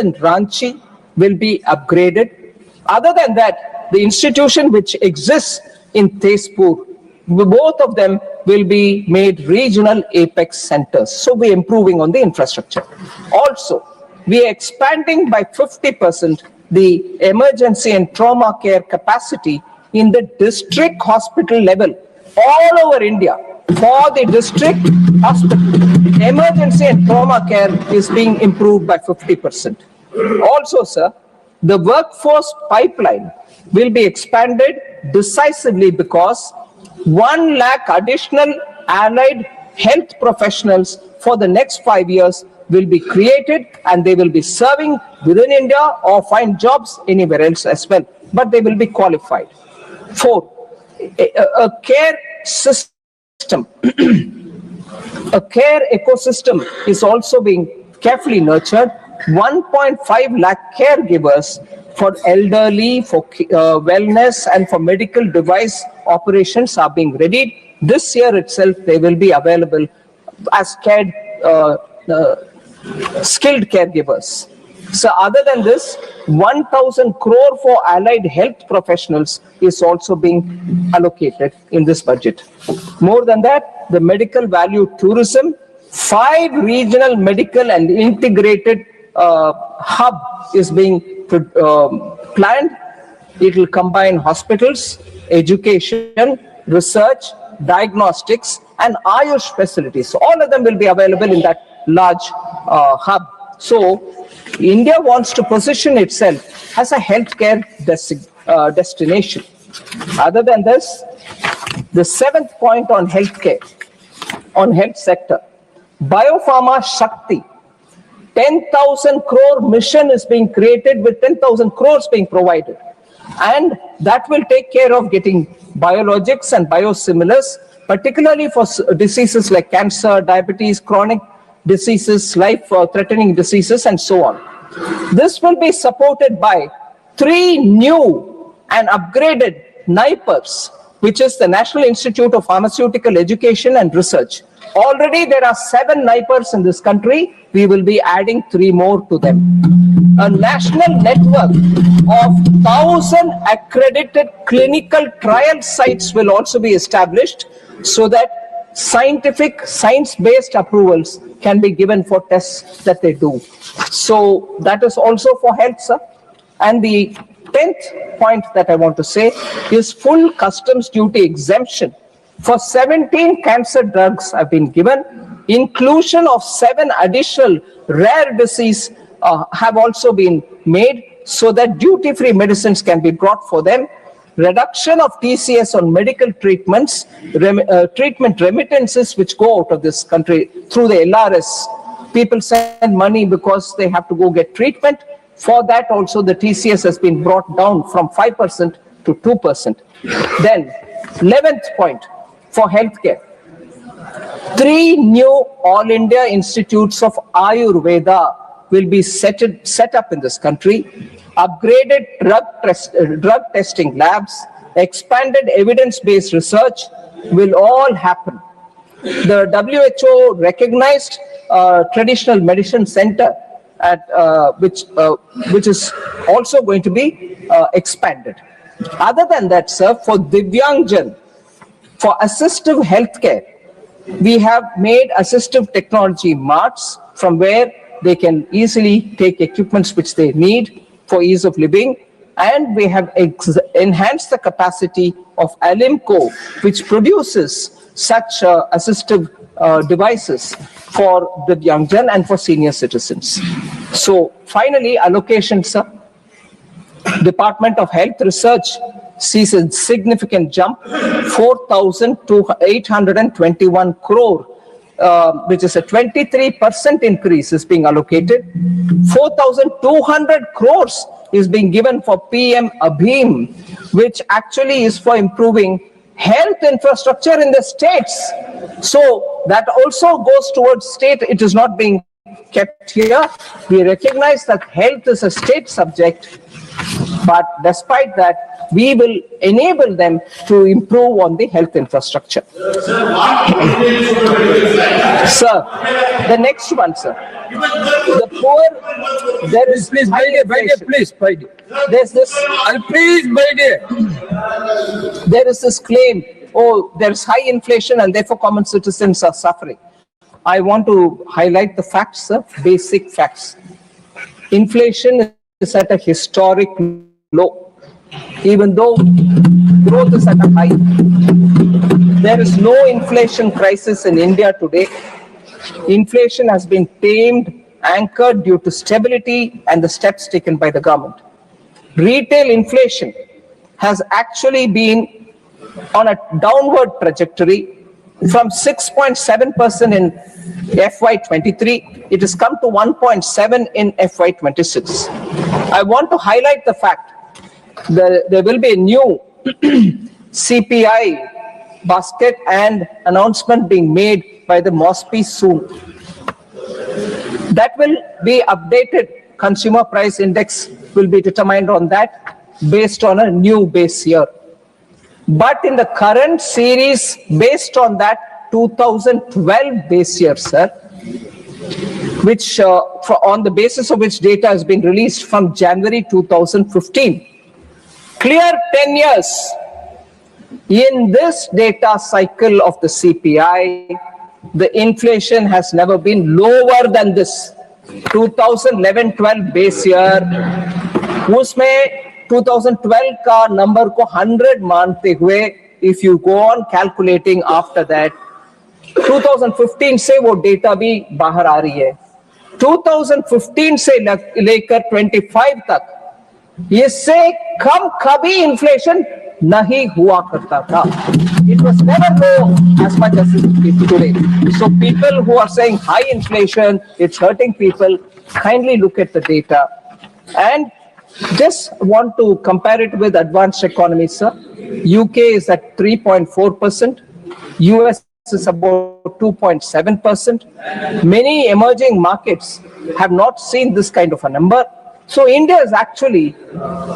in Ranchi will be upgraded. Other than that, the institution which exists in Tezpur, both of them will be made regional apex centers. So we're improving on the infrastructure. Also, we are expanding by 50% the emergency and trauma care capacity in the district hospital level all over India. For the district hospital, emergency and trauma care is being improved by 50%. Also, sir, the workforce pipeline will be expanded decisively because 1 lakh additional allied health professionals for the next 5 years will be created, and they will be serving within India or find jobs anywhere else as well, but they will be qualified. 4, a care system, a care ecosystem is also being carefully nurtured. 1.5 lakh caregivers for elderly, for wellness, and for medical device operations are being readied. This year itself, they will be available as skilled caregivers. So other than this, 1,000 crore for allied health professionals is also being allocated in this budget. More than that, the medical value tourism, 5 regional medical and integrated hub is being planned. It will combine hospitals, education, research, diagnostics, and Ayush facilities. All of them will be available in that large hub. So India wants to position itself as a healthcare destination. Other than this, the 7th point on healthcare, on health sector, Biopharma Shakti, 10,000 crore mission is being created with 10,000 crores being provided. And that will take care of getting biologics and biosimilars, particularly for diseases like cancer, diabetes, chronic diseases, life-threatening diseases, and so on. This will be supported by 3 new and upgraded NIPERs, which is the National Institute of Pharmaceutical Education and Research. Already there are 7 NIPERs in this country. We will be adding 3 more to them. A national network of 1,000 accredited clinical trial sites will also be established so that science-based approvals can be given for tests that they do. So that is also for health, sir. And the 10th point that I want to say is full customs duty exemption for 17 cancer drugs have been given. Inclusion of 7 additional rare disease have also been made so that duty-free medicines can be brought for them. Reduction of TCS on medical treatments, treatment remittances which go out of this country through the LRS. People send money because they have to go get treatment. For that also the TCS has been brought down from 5% to 2%. Then 11th point for healthcare. 3 new All India Institutes of Ayurveda will be set up in this country. Upgraded drug testing labs, expanded evidence-based research will all happen. The WHO recognized traditional medicine center at which is also going to be expanded. Other than that, sir, for Divyangjan, for assistive healthcare, we have made assistive technology marts from where they can easily take equipments which they need for ease of living. And we have enhanced the capacity of Alimco, which produces such assistive devices for the young gen and for senior citizens. So finally, allocations, sir. Department of Health Research sees a significant jump, 4,821 crore, which is a 23% increase is being allocated. 4,200 crores is being given for PM Abhim, which actually is for improving health infrastructure in the states. So that also goes towards state. It is not being kept here. We recognize that health is a state subject, but despite that, we will enable them to improve on the health infrastructure. Sir, the next one, sir. The poor, there is Please, by day, please, by day. There's this, Please, by day. there is this claim, oh, there's high inflation and therefore common citizens are suffering. I want to highlight the facts, sir, basic facts. Inflation is at a historic low. Even though growth is at a high, there is no inflation crisis in India today. Inflation has been tamed, anchored due to stability and the steps taken by the government. Retail inflation has actually been on a downward trajectory from 6.7% in FY23. It has come to 1.7 in FY26. I want to highlight the fact that there will be a new CPI basket and announcement being made by the MOSPI soon. That will be updated. Consumer price index will be determined on that based on a new base year. But in the current series, based on that 2012 base year, sir, which on the basis of which data has been released from January 2015, clear 10 years. In this data cycle of the CPI, the inflation has never been lower than this. 2011-12 base year, उसमें 2012 का number को 100 मानते हुए, if you go on calculating after that, 2015 से वो data भी बाहर आ रही है. 2015 से लेकर 25 तक इससे कम कभी इन्फ्लेशन नहीं हुआ करता था. It was never low as much as it is today. So people who are saying high inflation, it's hurting people, kindly look at the data. And just want to compare it with advanced economies, sir. UK is at 3.4%. US is about 2.7%. Many emerging markets have not seen this kind of a number. So India is actually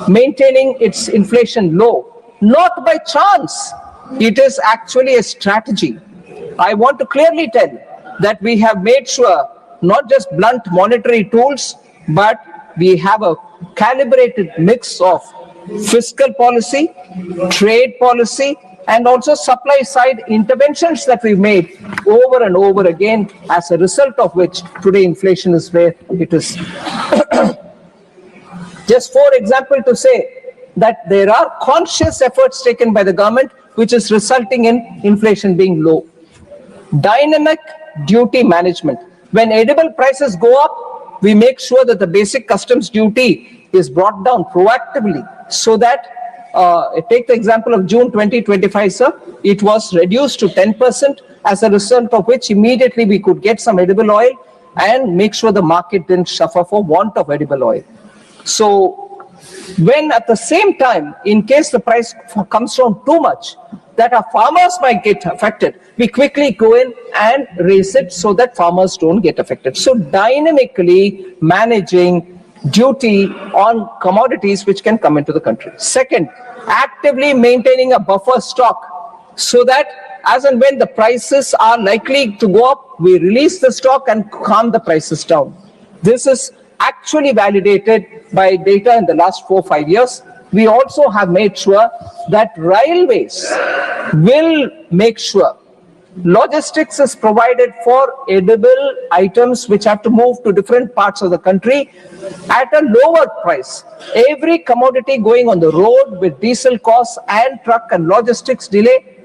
maintaining its inflation low, not by chance. It is actually a strategy. I want to clearly tell that we have made sure not just blunt monetary tools, but we have a calibrated mix of fiscal policy, trade policy, and also supply side interventions that we've made over and over again, as a result of which today inflation is where it is. Just for example to say that there are conscious efforts taken by the government which is resulting in inflation being low. Dynamic duty management. When edible prices go up, we make sure that the basic customs duty is brought down proactively so that, take the example of June 2025, sir, it was reduced to 10%, as a result of which immediately we could get some edible oil and make sure the market didn't suffer for want of edible oil. So when at the same time, in case the price comes down too much, that our farmers might get affected, we quickly go in and raise it so that farmers don't get affected. So dynamically managing duty on commodities which can come into the country. Second, actively maintaining a buffer stock so that as and when the prices are likely to go up, we release the stock and calm the prices down. This is actually validated by data in the last 4 or 5 years. We also have made sure that railways will make sure Logistics is provided for edible items which have to move to different parts of the country at a lower price. Every commodity going on the road with diesel costs and truck and logistics delay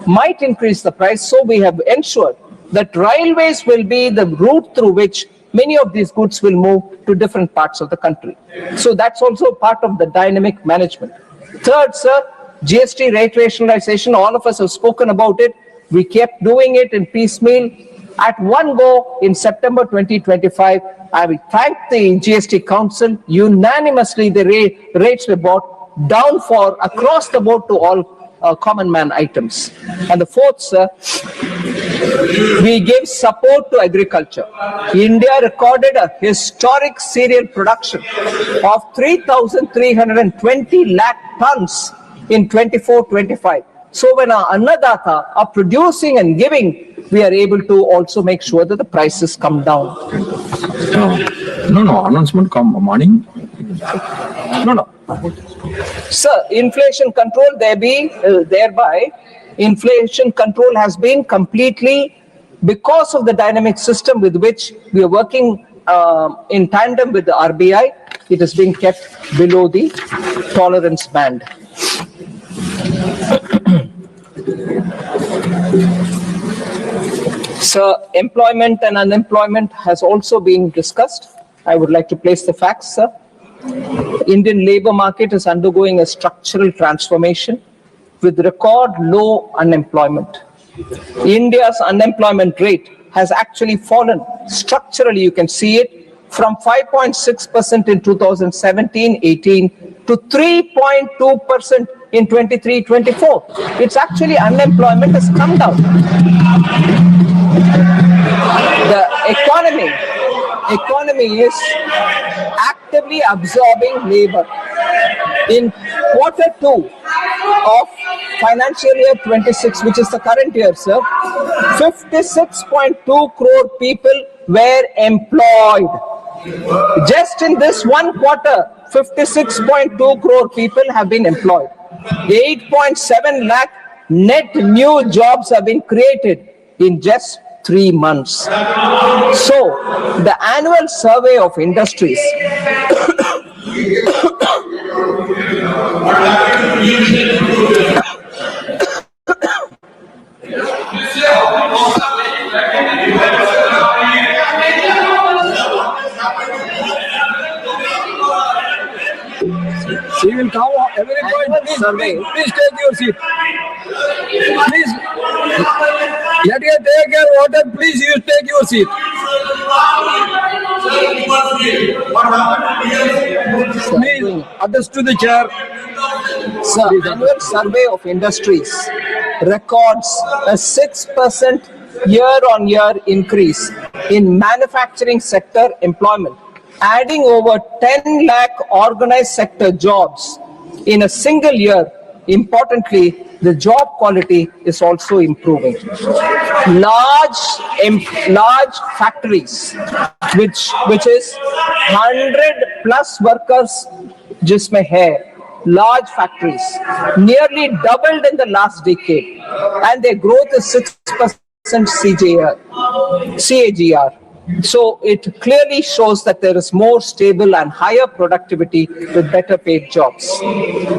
might increase the price. So we have ensured that railways will be the route through which many of these goods will move to different parts of the country. So that's also part of the dynamic management. Third, sir, GST rate rationalization, all of us have spoken about it. We kept doing it in piecemeal. At one go in September 2025, I will thank the GST Council. Unanimously, the rates were brought down for across the board to all common man items. And the fourth, sir, we gave support to agriculture. India recorded a historic cereal production of 3,320 lakh tons in 24-25. So when our Annadata are producing and giving, we are able to also make sure that the prices come down. No, announcement come morning. No. Sir, inflation control, thereby, inflation control has been completely, because of the dynamic system with which we are working in tandem with the RBI, it is being kept below the tolerance band. So, employment and unemployment has also been discussed. I would like to place the facts, sir. Indian labor market is undergoing a structural transformation with record low unemployment. India's unemployment rate has actually fallen structurally, you can see it, from 5.6% in 2017-18 to 3.2% in 23-24. It's actually unemployment has come down. The economy is actively absorbing labor. In Q2 of financial year 26, which is the current year, sir, 56.2 crore people were employed. Just in this one quarter, 56.2 crore people have been employed. 8.7 lakh net new jobs have been created in just 3 months. So, the annual survey of industries She will come every point. Please take your seat. Please. Let her take your water. Please, you take your seat. Please, address to the chair. Sir, annual survey of industries records a 6% year-on-year increase in manufacturing sector employment, adding over 10 lakh organized sector jobs in a single year. Importantly, the job quality is also improving. Large factories, which is 100 plus workers, jisme hai. Large factories nearly doubled in the last decade, and their growth is 6% CAGR. So it clearly shows that there is more stable and higher productivity with better paid jobs.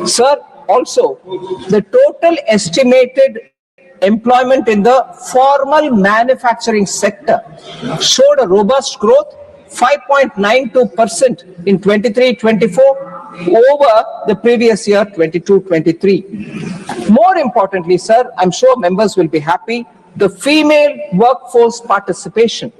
Sir, also, the total estimated employment in the formal manufacturing sector showed a robust growth, 5.92% in 23-24 over the previous year, 22-23. More importantly, sir, I'm sure members will be happy, the female workforce participation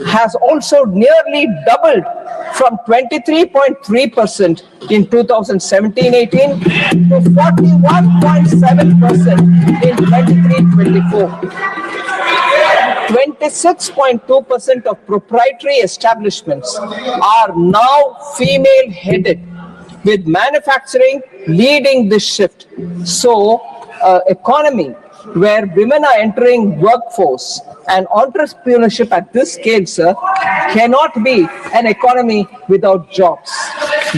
has also nearly doubled from 23.3% in 2017-18 to 41.7% in 23-24. 26.2% of proprietary establishments are now female-headed, with manufacturing leading this shift. So, economy where women are entering workforce and entrepreneurship at this scale, sir, cannot be an economy without jobs.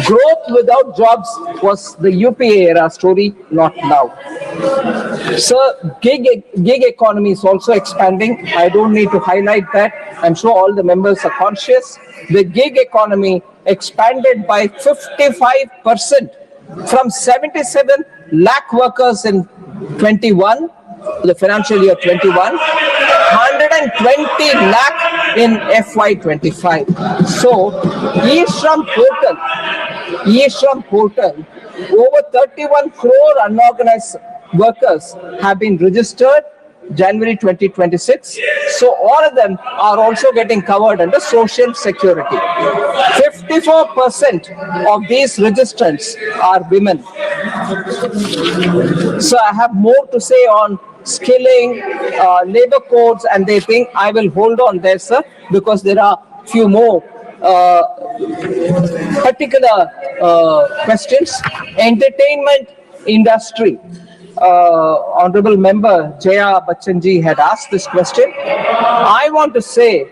Growth without jobs was the UPA era story, not now. Sir, gig economy is also expanding. I don't need to highlight that. I'm sure all the members are conscious. The gig economy expanded by 55% from 77 lakh workers in 21, the financial year 21, 120 lakh in FY25. So, e-Shram portal, over 31 crore unorganized workers have been registered January 2026. So all of them are also getting covered under Social Security. 54% of these registrants are women. So I have more to say on skilling, labor codes and they think I will hold on there, sir, because there are few more particular questions. Entertainment industry. Honorable Member Jaya Bachchanji had asked this question. I want to say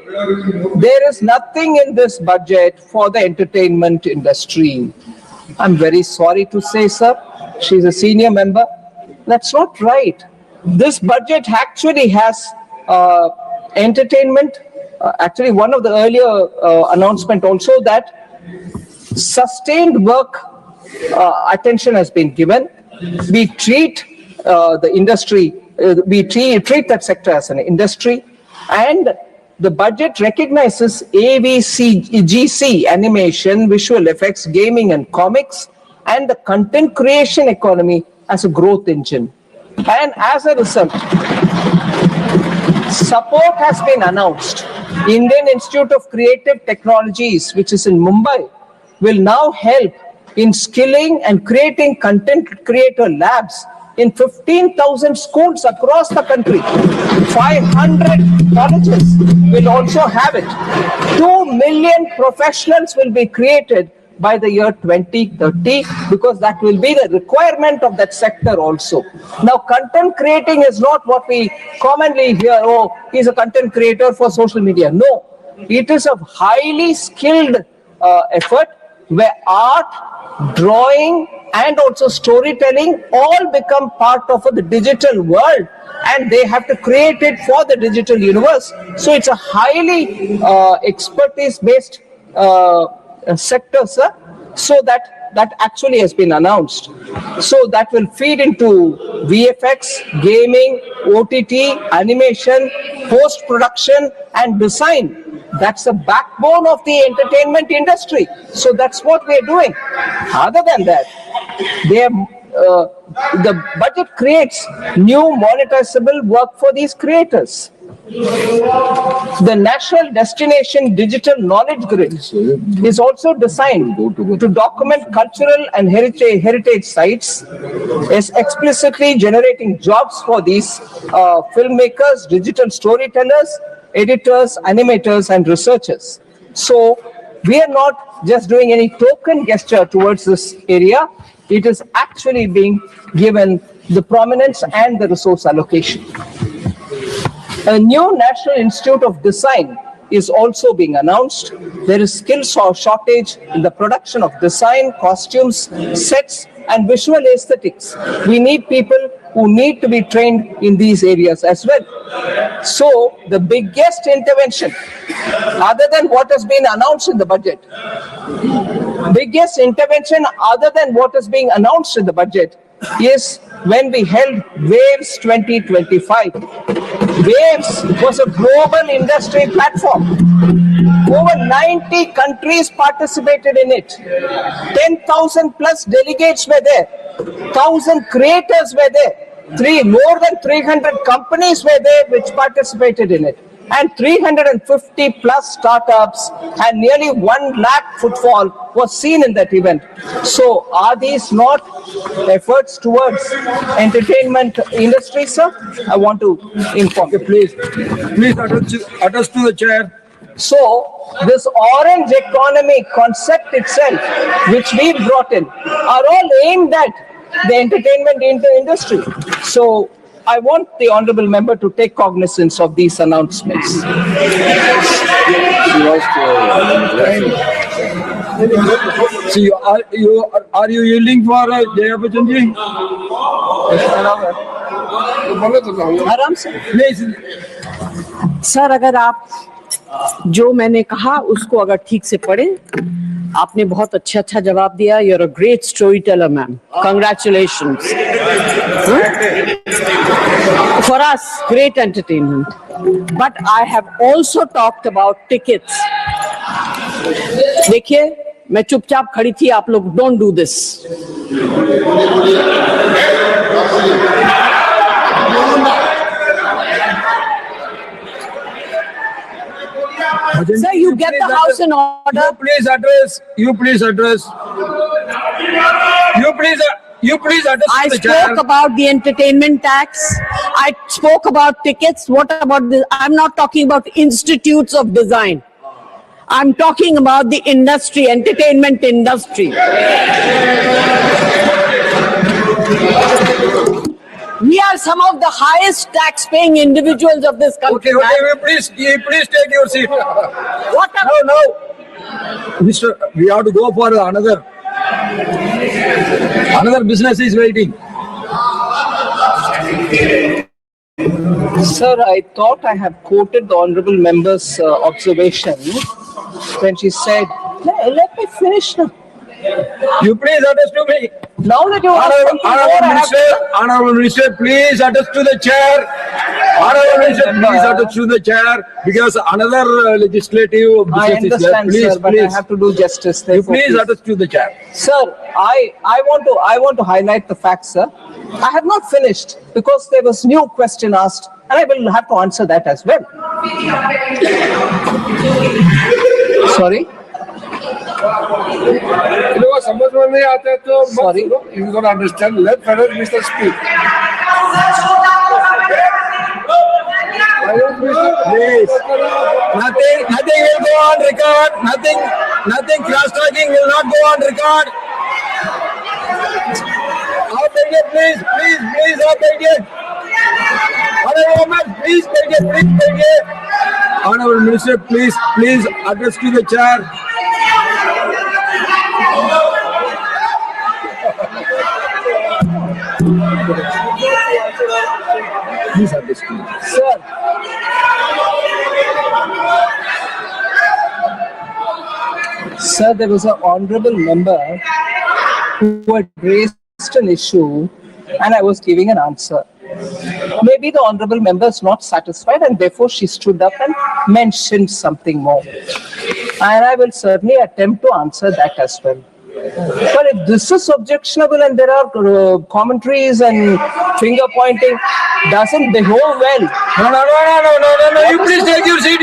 there is nothing in this budget for the entertainment industry. I'm very sorry to say, sir, she's a senior member. That's not right. This budget actually has entertainment. Actually, one of the earlier announcement also that sustained work attention has been given. We treat the industry, we treat that sector as an industry, and the budget recognizes AVCGC, animation, visual effects, gaming and comics, and the content creation economy as a growth engine. And as a result, support has been announced. Indian Institute of Creative Technologies, which is in Mumbai, will now help in skilling and creating content creator labs in 15,000 schools across the country. 500 colleges will also have it. 2 million professionals will be created by the year 2030 because that will be the requirement of that sector also. Now, content creating is not what we commonly hear, oh, he's a content creator for social media. No, it is a highly skilled effort where art, drawing and also storytelling all become part of the digital world and they have to create it for the digital universe. So it's a highly expertise based sector, sir. So that actually has been announced. So that will feed into VFX, gaming, OTT, animation, post-production and design. That's the backbone of the entertainment industry. So that's what we're doing. Other than that, the budget creates new monetizable work for these creators. The National Destination Digital Knowledge Grid is also designed to document cultural and heritage sites, is explicitly generating jobs for these filmmakers, digital storytellers, editors, animators, and researchers. So we are not just doing any token gesture towards this area. It is actually being given the prominence and the resource allocation. A new National Institute of Design is also being announced. There is skill shortage in the production of design, costumes, sets, and visual aesthetics. We need people who need to be trained in these areas as well. So the biggest intervention, other than what has been announced in the budget, is when we held Waves 2025. Waves was a global industry platform. Over 90 countries participated in it. 10,000 plus delegates were there. 1,000 creators were there. More than 300 companies were there which participated in it. And 350 plus startups and nearly 1 lakh footfall was seen in that event. So are these not efforts towards entertainment industry, sir? I want to inform you. Please attest to the chair. So this orange economy concept itself, which we brought in, are all aimed at the entertainment industry. So I want the honorable member to take cognizance of these announcements. See, are you yielding for Jaya Bachchan ji? आराम से। Please. Sir, अगर आप जो मैंने कहा उसको अगर ठीक से पढ़े, आपने बहुत अच्छा जवाब दिया। You are a great story teller ma'am, congratulations. For us great entertainment, but I have also talked about tickets. देखिए, मैं चुपचाप खड़ी थी, आप लोग don't do this. Sir, you get the house in order. You please address. You please address I the spoke chair. about the entertainment tax. I spoke about tickets. What about this? I'm not talking about institutes of design. I'm talking about the industry, entertainment industry. We are some of the highest tax-paying individuals of this country. Okay, you please take your seat. What No. Mister, we have to go for another. Another business is waiting. Sir, I thought I have quoted the honorable member's observation when she said, let me finish now. You please address to me. Now that you are something more, I have to... Honorable Minister, please address to the chair. Honorable Minister, please address to the chair because another legislative I business is there. understand, Please, sir, but I have to do justice. You Therefore, please address to the chair. Sir, I want to highlight the fact, sir. I have not finished because there was new question asked, and I will have to answer that as well. Sorry. समझ में नहीं आता है तो Sorry. You don't understand. Let Finance Minister speak. Please. Nothing will go on record. Nothing cross-talking will not go on record. Please, Honorable Member, please. Honorable Minister, please address to the chair. Please address to me. Sir. Sir, there was an honorable member who had raised an issue and I was giving an answer. Maybe the honorable member is not satisfied and therefore she stood up and mentioned something more. And I will certainly attempt to answer that as well. But if this is objectionable and there are commentaries and finger pointing, doesn't behove well. No. You please take your seat.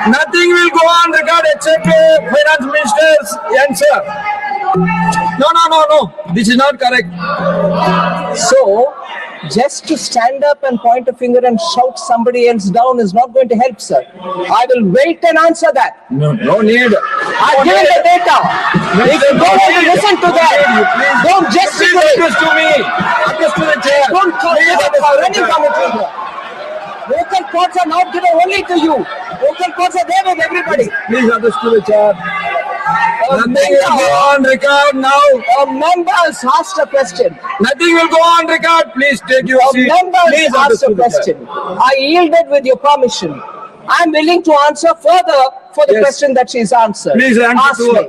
Nothing will go on record except Finance Minister's answer. No. This is not correct. So, just to stand up and point a finger and shout somebody else down is not going to help, sir. I will wait and answer that. No need. I've given the data. If you don't want to listen to that, don't gesticulate. Address to me. Address to the chair. Don't call me running commentary here. Local courts are not given only to you. Local courts are there with everybody. Please address to the chair. Nothing will go on record now. A member has asked a question. Nothing will go on record. Please take your A seat. member Please has asked address to a the question. chair. I yielded with your permission. I'm willing to answer further for the Yes. question that she's answered. Please answer Ask to me. her.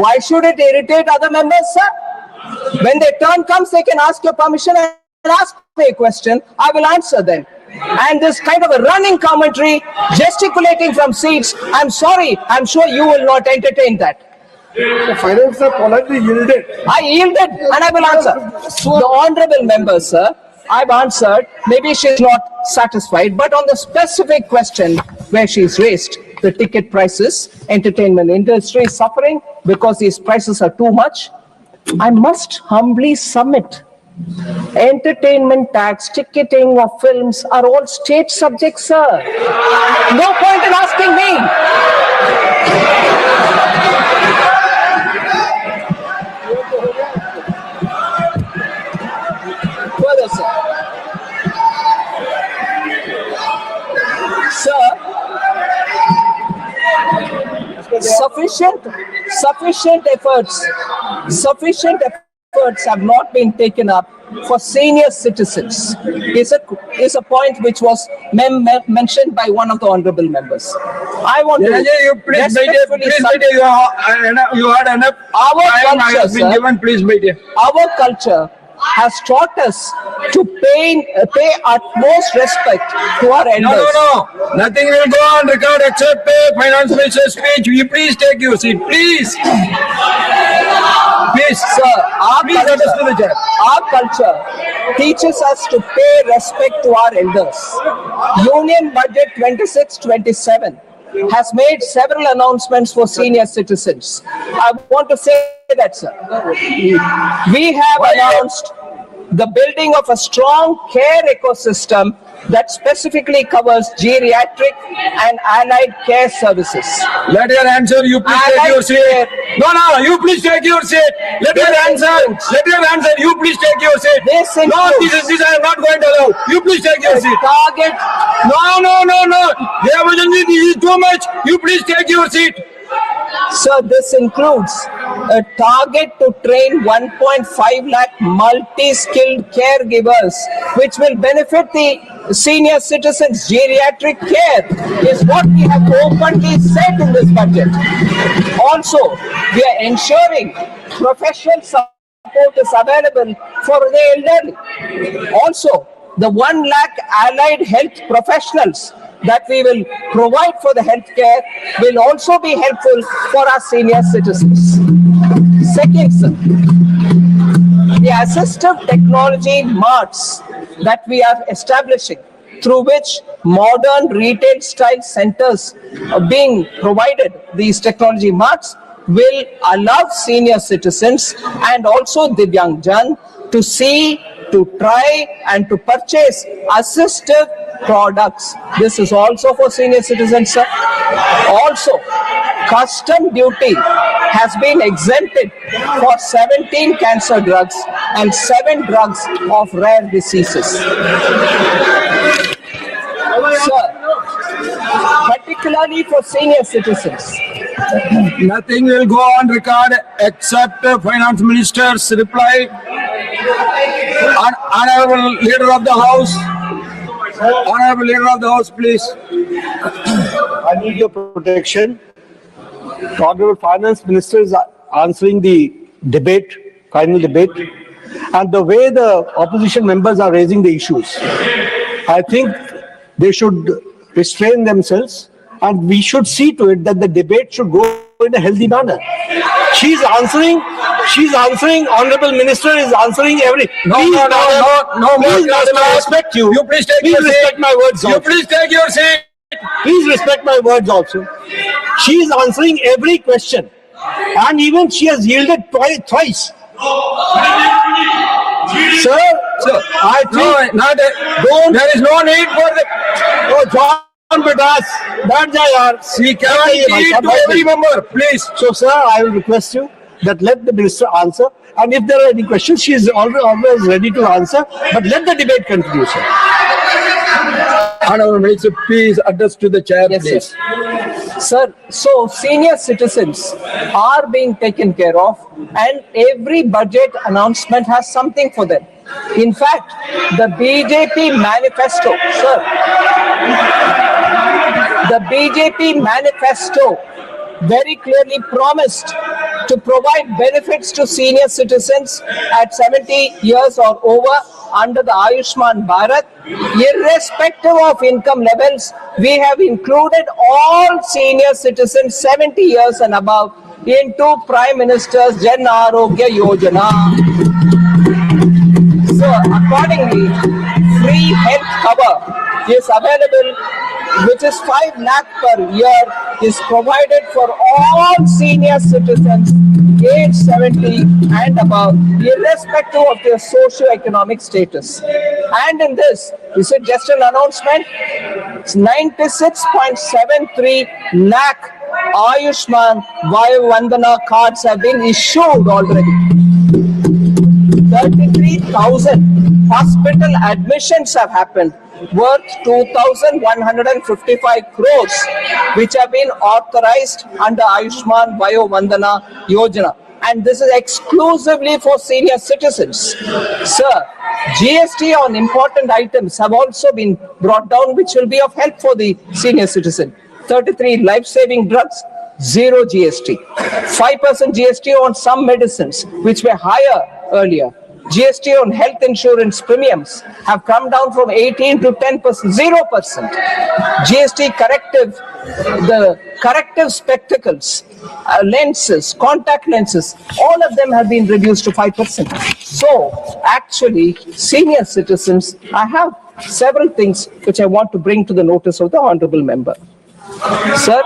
Why should it irritate other members, sir? When their turn comes, they can ask your permission and ask me a question. I will answer them. And this kind of a running commentary, gesticulating from seats, I'm sorry, I'm sure you will not entertain that. Finance politely yielded. I yielded and I will answer. The honorable member, sir, I've answered. Maybe she's not satisfied, but on the specific question where she's raised, the ticket prices, entertainment industry is suffering because these prices are too much. I must humbly submit. Entertainment tax, ticketing of films are all state subjects, sir. No point in asking me. Further, sir. sufficient efforts have not been taken up for senior citizens is a point which was mentioned by one of the honorable members. I want to You please wait. Please wait. You had enough Our time culture, has been sir. given. Please wait. Our culture has taught us to pay utmost respect to our elders. No. Nothing will go on record except finance minister's speech. You please take your seat. Please. Please, Sir, our culture teaches us to pay respect to our elders. Union Budget 26-27 has made several announcements for senior citizens. I want to say that, sir. We have announced the building of a strong care ecosystem that specifically covers geriatric and allied care services. Let her answer. You please take your seat. No. You please take your seat. Let her answer. You please take your seat. This No, includes this I am not going to allow. You please take your seat. target. No. This is too much. You please take your seat. Sir, this includes a target to train 1.5 lakh multi-skilled caregivers, which will benefit the senior citizens' geriatric care, is what we have openly said in this budget. Also, we are ensuring professional support is available for the elderly. Also, the 1 lakh allied health professionals that we will provide for the healthcare will also be helpful for our senior citizens. Second, sir, the assistive technology marts that we are establishing, through which modern retail style centers are being provided, these technology marts will allow senior citizens and also Divyangjan to see, to try and to purchase assistive products. This is also for senior citizens, sir. Also, custom duty has been exempted for 17 cancer drugs and 7 drugs of rare diseases. Sir, particularly for senior citizens, Nothing will go on record except finance minister's reply. Honorable leader of the house. Honorable leader of the house, please. I need your protection. The Honorable Finance Minister is answering the debate, final debate, and the way the opposition members are raising the issues. I think they should restrain themselves, and we should see to it that the debate should go in a healthy manner. She's answering, Honorable Minister is answering every... No, Please, madam, I respect you. You please take Please your respect seat. my words You also. please take your seat. Please respect my words also. She is answering every question, and even she has yielded twice. Sir, I think There is no need for the... Oh, John Bidas, बैठ जा यार. She cannot yield to every member, please. So, sir, I will request you that let the minister answer, and if there are any questions, she is always ready to answer. But let the debate continue, sir. Honorable Minister, please address to the chair, yes, please. sir. So senior citizens are being taken care of, and every budget announcement has something for them. In fact, the BJP manifesto, sir, the BJP manifesto very clearly promised to provide benefits to senior citizens at 70 years or over under the Ayushman Bharat. Irrespective of income levels, we have included all senior citizens 70 years and above into Prime Minister's Jan Arogya Yojana. So accordingly, free health cover is available, which is 5 lakh per year, is provided for all senior citizens age 70 and above, irrespective of their socio-economic status. And in this, is it just an announcement? It's 96.73 lakh Ayushman Vayu Vandana cards have been issued already. 33,000 hospital admissions have happened, worth 2,155 crores, which have been authorized under Ayushman Vayo Vandana Yojana. And this is exclusively for senior citizens. Sir, GST on important items have also been brought down, which will be of help for the senior citizen. 33 life-saving drugs, 0 GST. 5% GST on some medicines, which were higher earlier. GST on health insurance premiums have come down from 18 to 10%, 0%. GST corrective, the corrective spectacles, lenses, contact lenses, all of them have been reduced to 5%. So, actually, senior citizens, I have several things which I want to bring to the notice of the honorable member. Sir,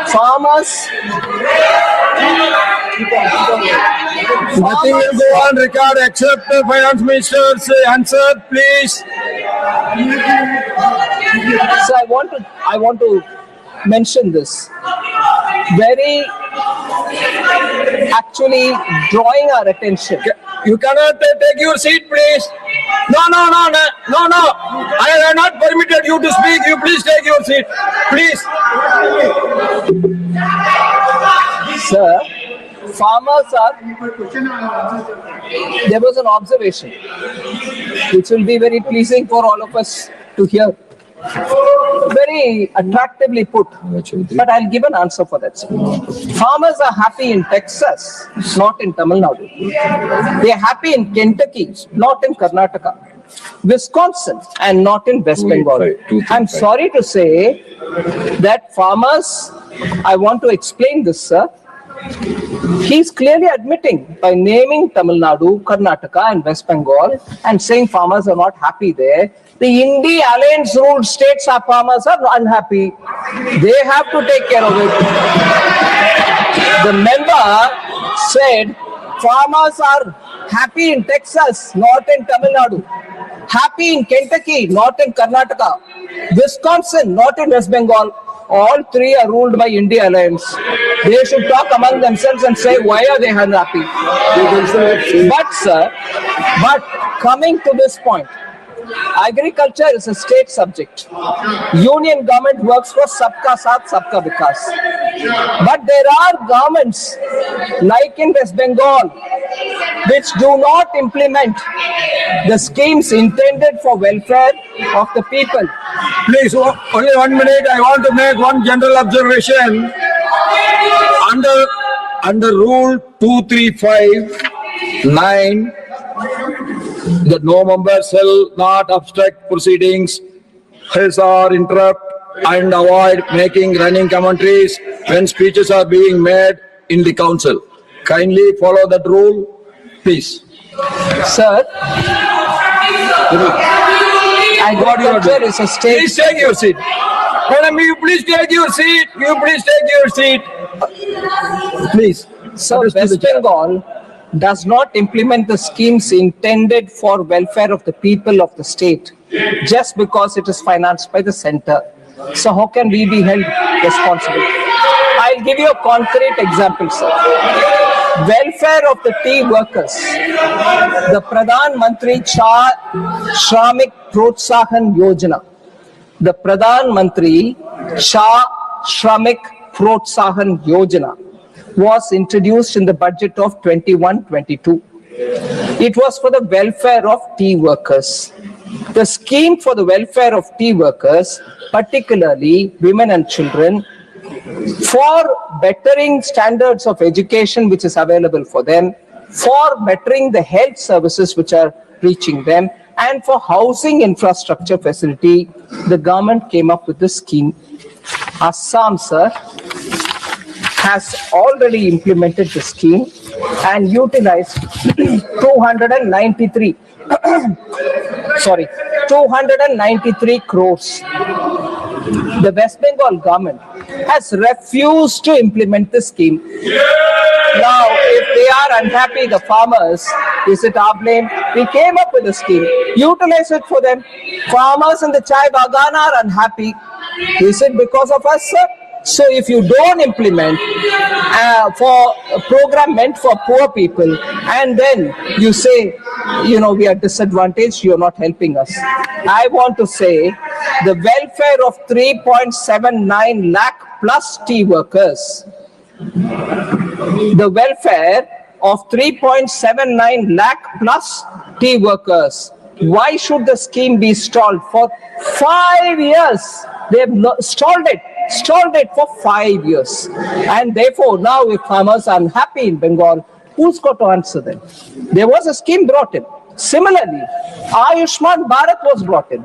farmers, Nothing will go on record except the finance minister's answer, please. so I want to mention this. Very actually drawing our attention. You cannot take your seat, please. No. I have not permitted you to speak. You please take your seat, please. Sir, farmers are, there was an observation which will be very pleasing for all of us to hear. Very attractively put, but I'll give an answer for that. Farmers are happy in Texas, not in Tamil Nadu. They are happy in Kentucky, not in Karnataka. Wisconsin and not in West Bengal. I'm sorry to say that farmers, I want to explain this, sir. He's clearly admitting by naming Tamil Nadu, Karnataka and West Bengal and saying farmers are not happy there. The India Alliance ruled states our farmers are unhappy. They have to take care of it. The member said farmers are happy in Texas, not in Tamil Nadu. Happy in Kentucky, not in Karnataka. Wisconsin, not in West Bengal. All three are ruled by India Alliance. They should talk among themselves and say why are they unhappy. But sir, coming to this point, agriculture is a state subject. Union government works for Sabka Saath, Sabka Vikas. But there are governments like in West Bengal which do not implement the schemes intended for welfare of the people. Please, only 1 minute. I want to make one general observation. Under Rule 235(9), that no member shall not obstruct proceedings, harass or interrupt, and avoid making running commentaries when speeches are being made in the council. Kindly follow that rule, please. Sir, agriculture is a state. Please take your seat. Madam, you please take your seat. You please take your seat. Please. So West Bengal does not implement the schemes intended for welfare of the people of the state just because it is financed by the center. So how can we be held responsible? I'll give you a concrete example, sir. Welfare of the tea workers. The Pradhan Mantri Shramik Protsahan Yojana. The Pradhan Mantri Shramik Protsahan Yojana was introduced in the budget of 21-22. It was for the welfare of tea workers. The scheme for the welfare of tea workers, particularly women and children, for bettering standards of education which is available for them, for bettering the health services which are reaching them, and for housing infrastructure facility, the government came up with this scheme. Assam, sir, has already implemented the scheme and utilized 293 crores. The West Bengal government has refused to implement the scheme. Now, if they are unhappy, the farmers, is it our blame? We came up with a scheme. Utilize it for them. Farmers in the chai bagan are unhappy. Is it because of us, sir? So if you don't implement for a program meant for poor people, and then you say, you know, we are disadvantaged, you're not helping us. I want to say the welfare of 3.79 lakh plus tea workers, the welfare of 3.79 lakh plus tea workers. Why should the scheme be stalled for 5 years? They have stalled it for 5 years. And therefore, now if farmers are unhappy in Bengal, who's got to answer them? There was a scheme brought in. Similarly, Ayushman Bharat was brought in.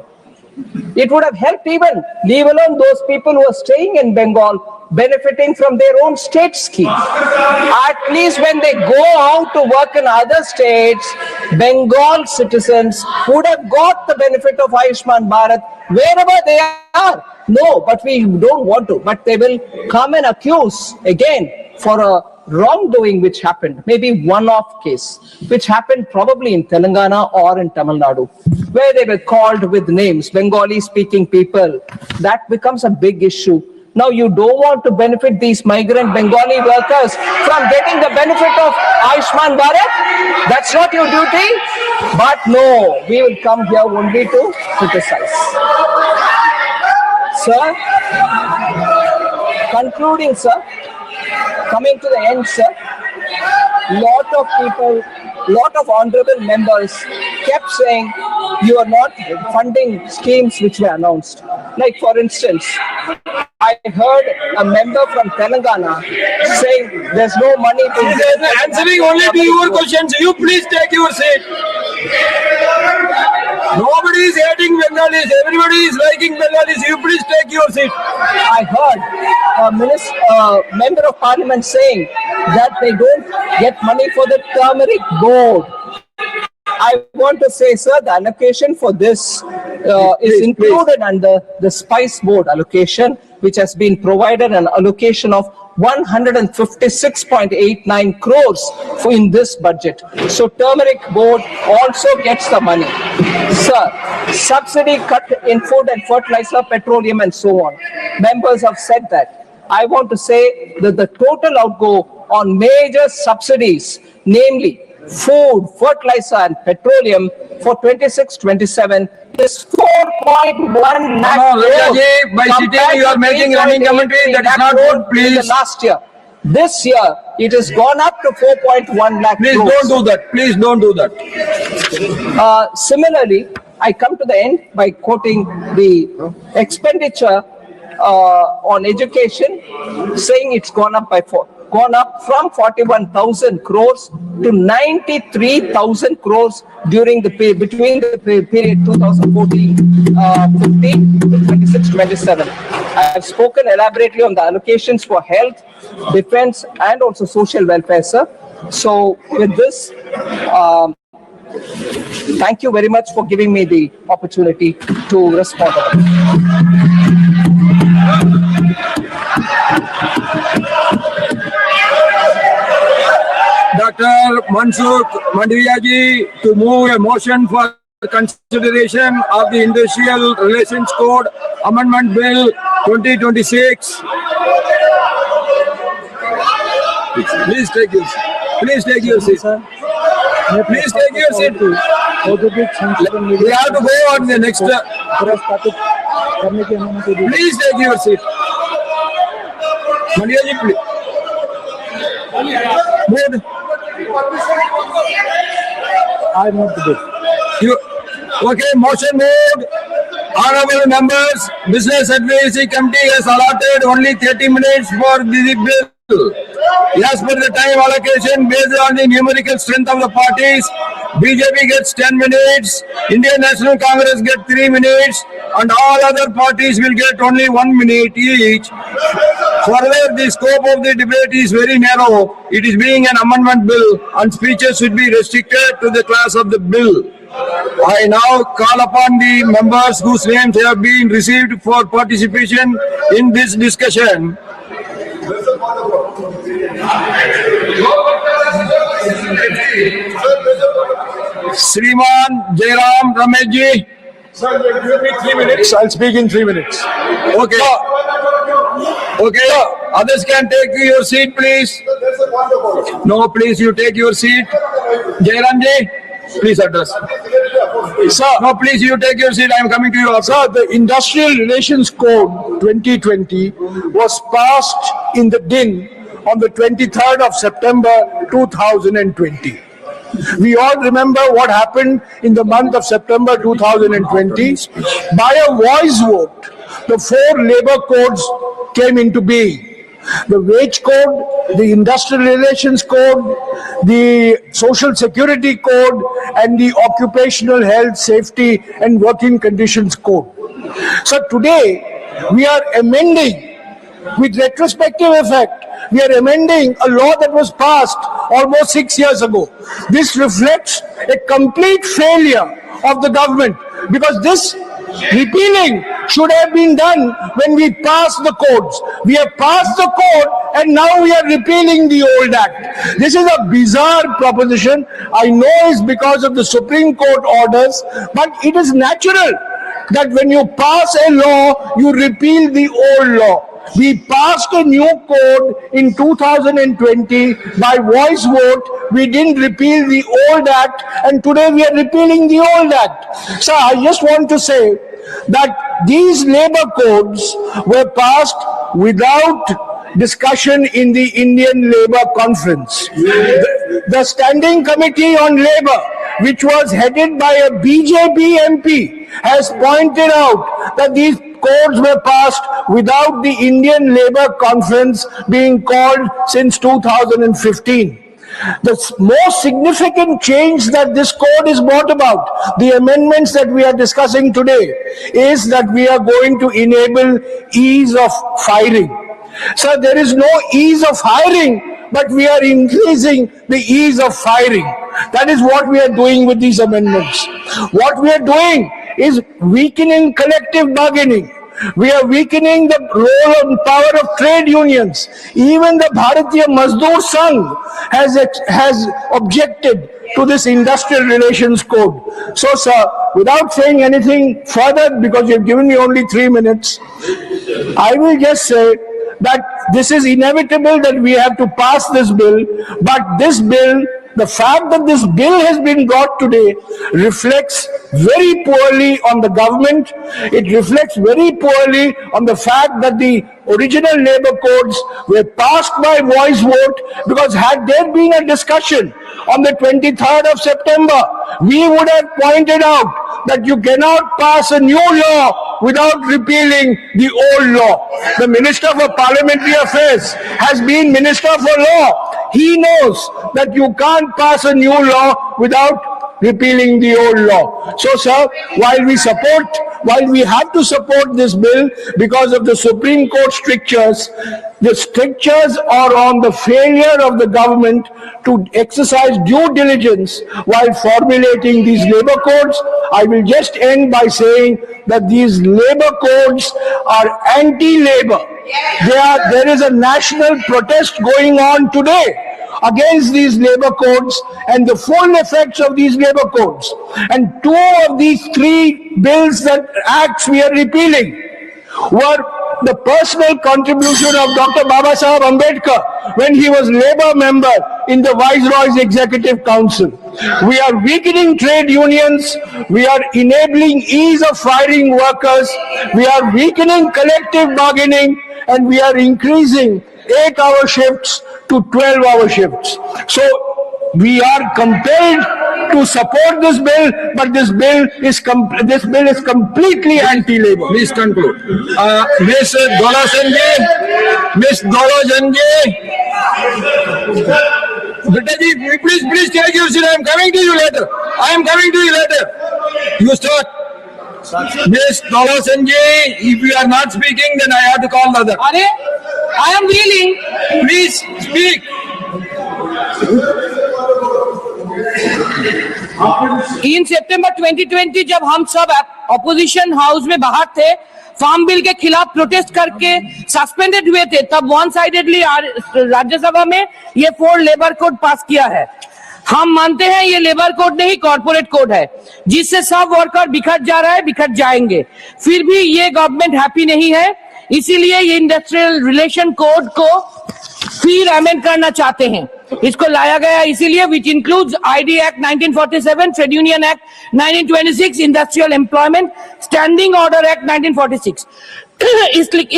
It would have helped even, leave alone those people who are staying in Bengal, benefiting from their own state scheme. At least when they go out to work in other states, Bengal citizens would have got the benefit of Ayushman Bharat wherever they are. No, but we don't want to. But they will come and accuse again for a wrongdoing which happened, maybe one-off case, which happened probably in Telangana or in Tamil Nadu, where they were called with names, Bengali-speaking people. That becomes a big issue. Now you don't want to benefit these migrant Bengali workers from getting the benefit of Ayushman Bharat? That's not your duty? But no, we will come here only to criticize. Sir, concluding, sir, coming to the end, sir, lot of people, lot of honorable members kept saying you are not funding schemes which were announced. Like for instance, I heard a member from Telangana saying there's no money to Answering only to your questions. You please take your seat. Nobody is hating Bengalis. Everybody is liking Bengalis. You please take your seat. I heard a member of parliament saying that they don't get money for the turmeric board. I want to say, sir, the allocation for this is included under the spice board allocation, which has been provided an allocation of 156.89 crores in this budget. So turmeric board also gets the money. Sir, subsidy cut in food and fertilizer, petroleum and so on. Members have said that. I want to say that the total outgo on major subsidies, namely food, fertilizer and petroleum for 26-27 is 4.1 lakh crores. By sitting you are making running commentary. That is not good, please. Last year. This year, it has gone up to 4.1 lakh Please crores. don't do that. Please don't do that. Similarly, I come to the end by quoting the expenditure on education, saying it's gone up from 41,000 crores to 93,000 crores during the between the period 2014-15 to 26-27. I have spoken elaborately on the allocations for health, defense, and also social welfare, sir. So with this, thank you very much for giving me the opportunity to respond. Dr. Mansoor Mandaviya to move a motion for consideration of the Industrial Relations Code Amendment Bill 2026. Please take your seat. Please take your seat. Please take your seat. We have to go on the next. Please take your seat. Mandaviya, please. Move. I move the bill. Okay, motion made. Honorable members, Business Advisory Committee has allotted only 30 minutes for the bill. As per the time allocation based on the numerical strength of the parties, BJP gets 10 minutes, Indian National Congress gets 3 minutes, and all other parties will get only 1 minute each. Further, the scope of the debate is very narrow. It is being an amendment bill, and speeches should be restricted to the class of the bill. I now call upon the members whose names have been received for participation in this discussion. Sriman Jairam Rameshji. Sir, give me 3 minutes. I'll speak in 3 minutes. Okay. Okay, others can take your seat, please. No, please, you take your seat. Jairamji, please address. Sir, No, please, you take your seat. I am coming to you. Sir, the Industrial Relations Code 2020 was passed in the din on the 23rd of September 2020. We all remember what happened in the month of September 2020. By a voice vote, the 4 labor codes came into being. The Wage Code, the Industrial Relations Code, the Social Security Code, and the Occupational Health, Safety and Working Conditions Code. So today, we are amending with retrospective effect. We are amending a law that was passed almost 6 years ago. This reflects a complete failure of the government because this repealing should have been done when we passed the codes. We have passed the code and now we are repealing the old act. This is a bizarre proposition. I know it's because of the Supreme Court orders, but it is natural that when you pass a law, you repeal the old law. We passed a new code in 2020 by voice vote. We didn't repeal the old act, and today we are repealing the old act. So I just want to say that these labor codes were passed without discussion in the Indian Labour Conference. The Standing Committee on Labour, which was headed by a BJP MP, has pointed out that these codes were passed without the Indian Labour Conference being called since 2015. The most significant change that this code is brought about, the amendments that we are discussing today, is that we are going to enable ease of firing. So there is no ease of hiring, but we are increasing the ease of firing. That is what we are doing with these amendments. What we are doing is weakening collective bargaining. We are weakening the role and power of trade unions. Even the Bharatiya Mazdoor Sangh has objected to this industrial relations code. So, sir, without saying anything further, because you have given me only 3 minutes, I will just say that this is inevitable that we have to pass this bill, but this bill, the fact that this bill has been brought today reflects very poorly on the government. It reflects very poorly on the fact that the original labor codes were passed by voice vote, because had there been a discussion on the 23rd of September, we would have pointed out that you cannot pass a new law without repealing the old law. The Minister for Parliamentary Affairs has been Minister for Law. He knows that you can't pass a new law without repealing the old law. So, sir, while we have to support this bill because of the Supreme Court strictures, the strictures are on the failure of the government to exercise due diligence while formulating these labor codes. I will just end by saying that these labor codes are anti-labor. There is a national protest going on today against these labor codes and the full effects of these labor codes. And 2 of these 3 bills that acts we are repealing were the personal contribution of Dr. Babasaheb Ambedkar when he was labor member in the Viceroy's Executive Council. We are weakening trade unions, we are enabling ease of firing workers, we are weakening collective bargaining, and we are increasing 8-hour shifts to 12-hour shifts. So we are compelled to support this bill, but this bill is completely anti-labor. Please conclude. Ms. Dolasanji. Betaji, please take your seat. I am coming to you later. You start. Ms. Dolasanji, if you are not speaking, then I have to call the other. I am willing. Please speak. In September 2020 जब हम सब opposition house में बाहर थे, farm bill के खिलाफ protest करके suspended हुए थे, तब वन साइडेडली राज्यसभा में ये 4 लेबर कोड पास किया है। हम मानते हैं ये लेबर कोड नहीं, कॉर्पोरेट कोड है, जिससे सब वर्कर बिखर जा रहा है, बिखर जाएंगे। फिर भी ये गवर्नमेंट हैप्पी नहीं है। इसीलिए ये इंडस्ट्रियल रिलेशन कोड को फिर अमेंड करना चाहते हैं। इसको लाया गया इसीलिए, which includes ID act 1947, trade union act 1926, industrial employment standing order act 1946।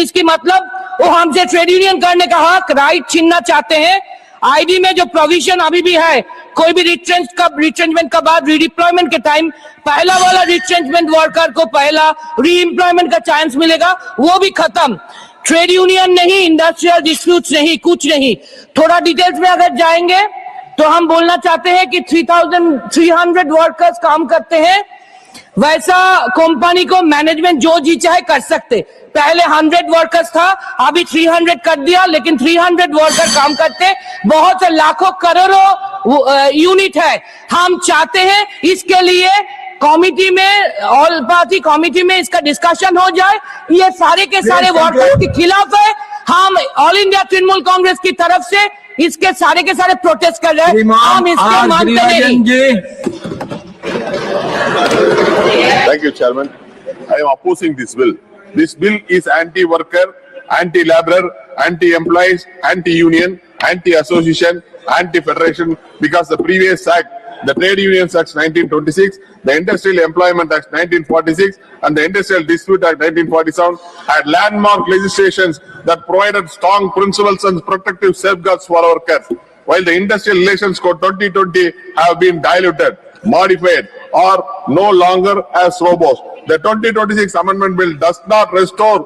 इसकी मतलब वो हमसे ट्रेड यूनियन करने का हक, राइट छीनना चाहते हैं। आईडी में जो प्रोविजन अभी भी है, कोई भी रिट्रेंचमेंट का बाद रीडिप्लॉयमेंट के टाइम पहला वाला रिट्रेंचमेंट वर्कर को पहला रीएम्प्लॉयमेंट का चांस मिलेगा, वो भी खत्म। ट्रेड यूनियन नहीं, इंडस्ट्रियल डिस्प्यूट्स नहीं, कुछ नहीं। थोड़ा डिटेल्स में अगर जाएंगे तो हम बोलना चाहते हैं कि 3,300 वर्कर्स काम करते हैं, वैसा कंपनी को मैनेजमेंट जो जी चाहे कर सकते। पहले 100 वर्कर्स था, अभी 300 कर दिया, लेकिन 300 वर्कर काम करते, बहुत से लाखों करोड़ों यूनिट है। हम चाहते हैं इसके लिए कमिटी में, ऑल पार्टी कमिटी में इसका डिस्कशन हो जाए। ये सारे के सारे वर्कर्स के खिलाफ है। हम ऑल इंडिया तृणमूल कांग्रेस की तरफ से इसके सारे के सारे प्रोटेस्ट कर रहे हैं। हम इसके मानते नहीं। Thank you, Chairman. I am opposing this bill. This bill is anti-worker, anti-laborer, anti-employees, anti-union, anti-association, anti-federation, because the previous act, the Trade Unions Act 1926, the Industrial Employment Act 1946, and the Industrial Dispute Act 1947 had landmark legislations that provided strong principles and protective safeguards for workers, while the Industrial Relations Code 2020 have been diluted, modified, or no longer as robust. The 2026 Amendment Bill does not restore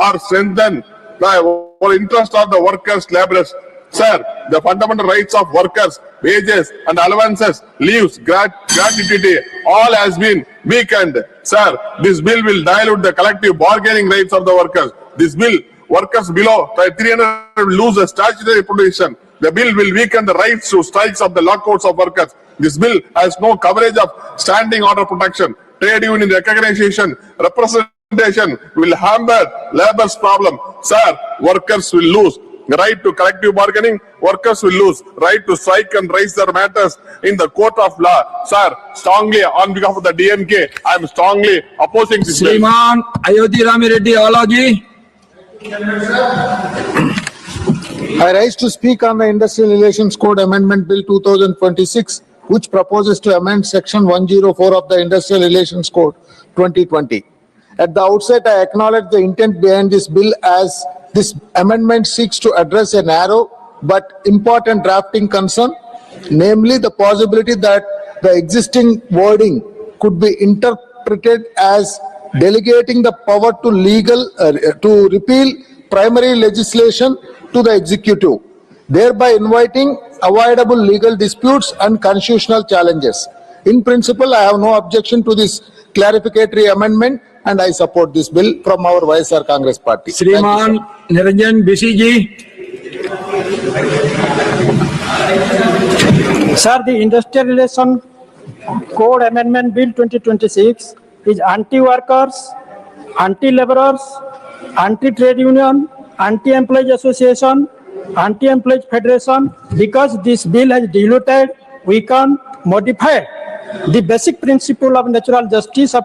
or strengthen the interest of the workers, laborers. Sir, the fundamental rights of workers, wages and allowances, leaves, gratuity, all has been weakened. Sir, this bill will dilute the collective bargaining rights of the workers. This bill, workers below 300 will lose a statutory protection. The bill will weaken the rights to strikes of the lockouts of workers. This bill has no coverage of standing order protection. Trade union recognition, representation will hamper labor's problem. Sir, workers will lose the right to collective bargaining. Workers will lose right to strike and raise their matters in the court of law. Sir, strongly on behalf of the DMK, I am strongly opposing this bill. Sriman Ayodhya Ramireddy Alaji. I rise to speak on the Industrial Relations Code Amendment Bill 2026, which proposes to amend Section 104 of the Industrial Relations Code 2020. At the outset, I acknowledge the intent behind this bill, as this amendment seeks to address a narrow but important drafting concern, namely the possibility that the existing wording could be interpreted as delegating the power to repeal primary legislation to the executive, thereby inviting avoidable legal disputes and constitutional challenges. In principle, I have no objection to this clarificatory amendment, and I support this bill from our YSR Congress Party. Sriman Niranjan Bisiji. Sir, the Industrial Relation Code Amendment Bill 2026 is anti-workers, anti-laborers, anti-trade union, anti-employees association, anti-employees federation, because this bill has diluted, weakened, modified the basic principle of natural justice of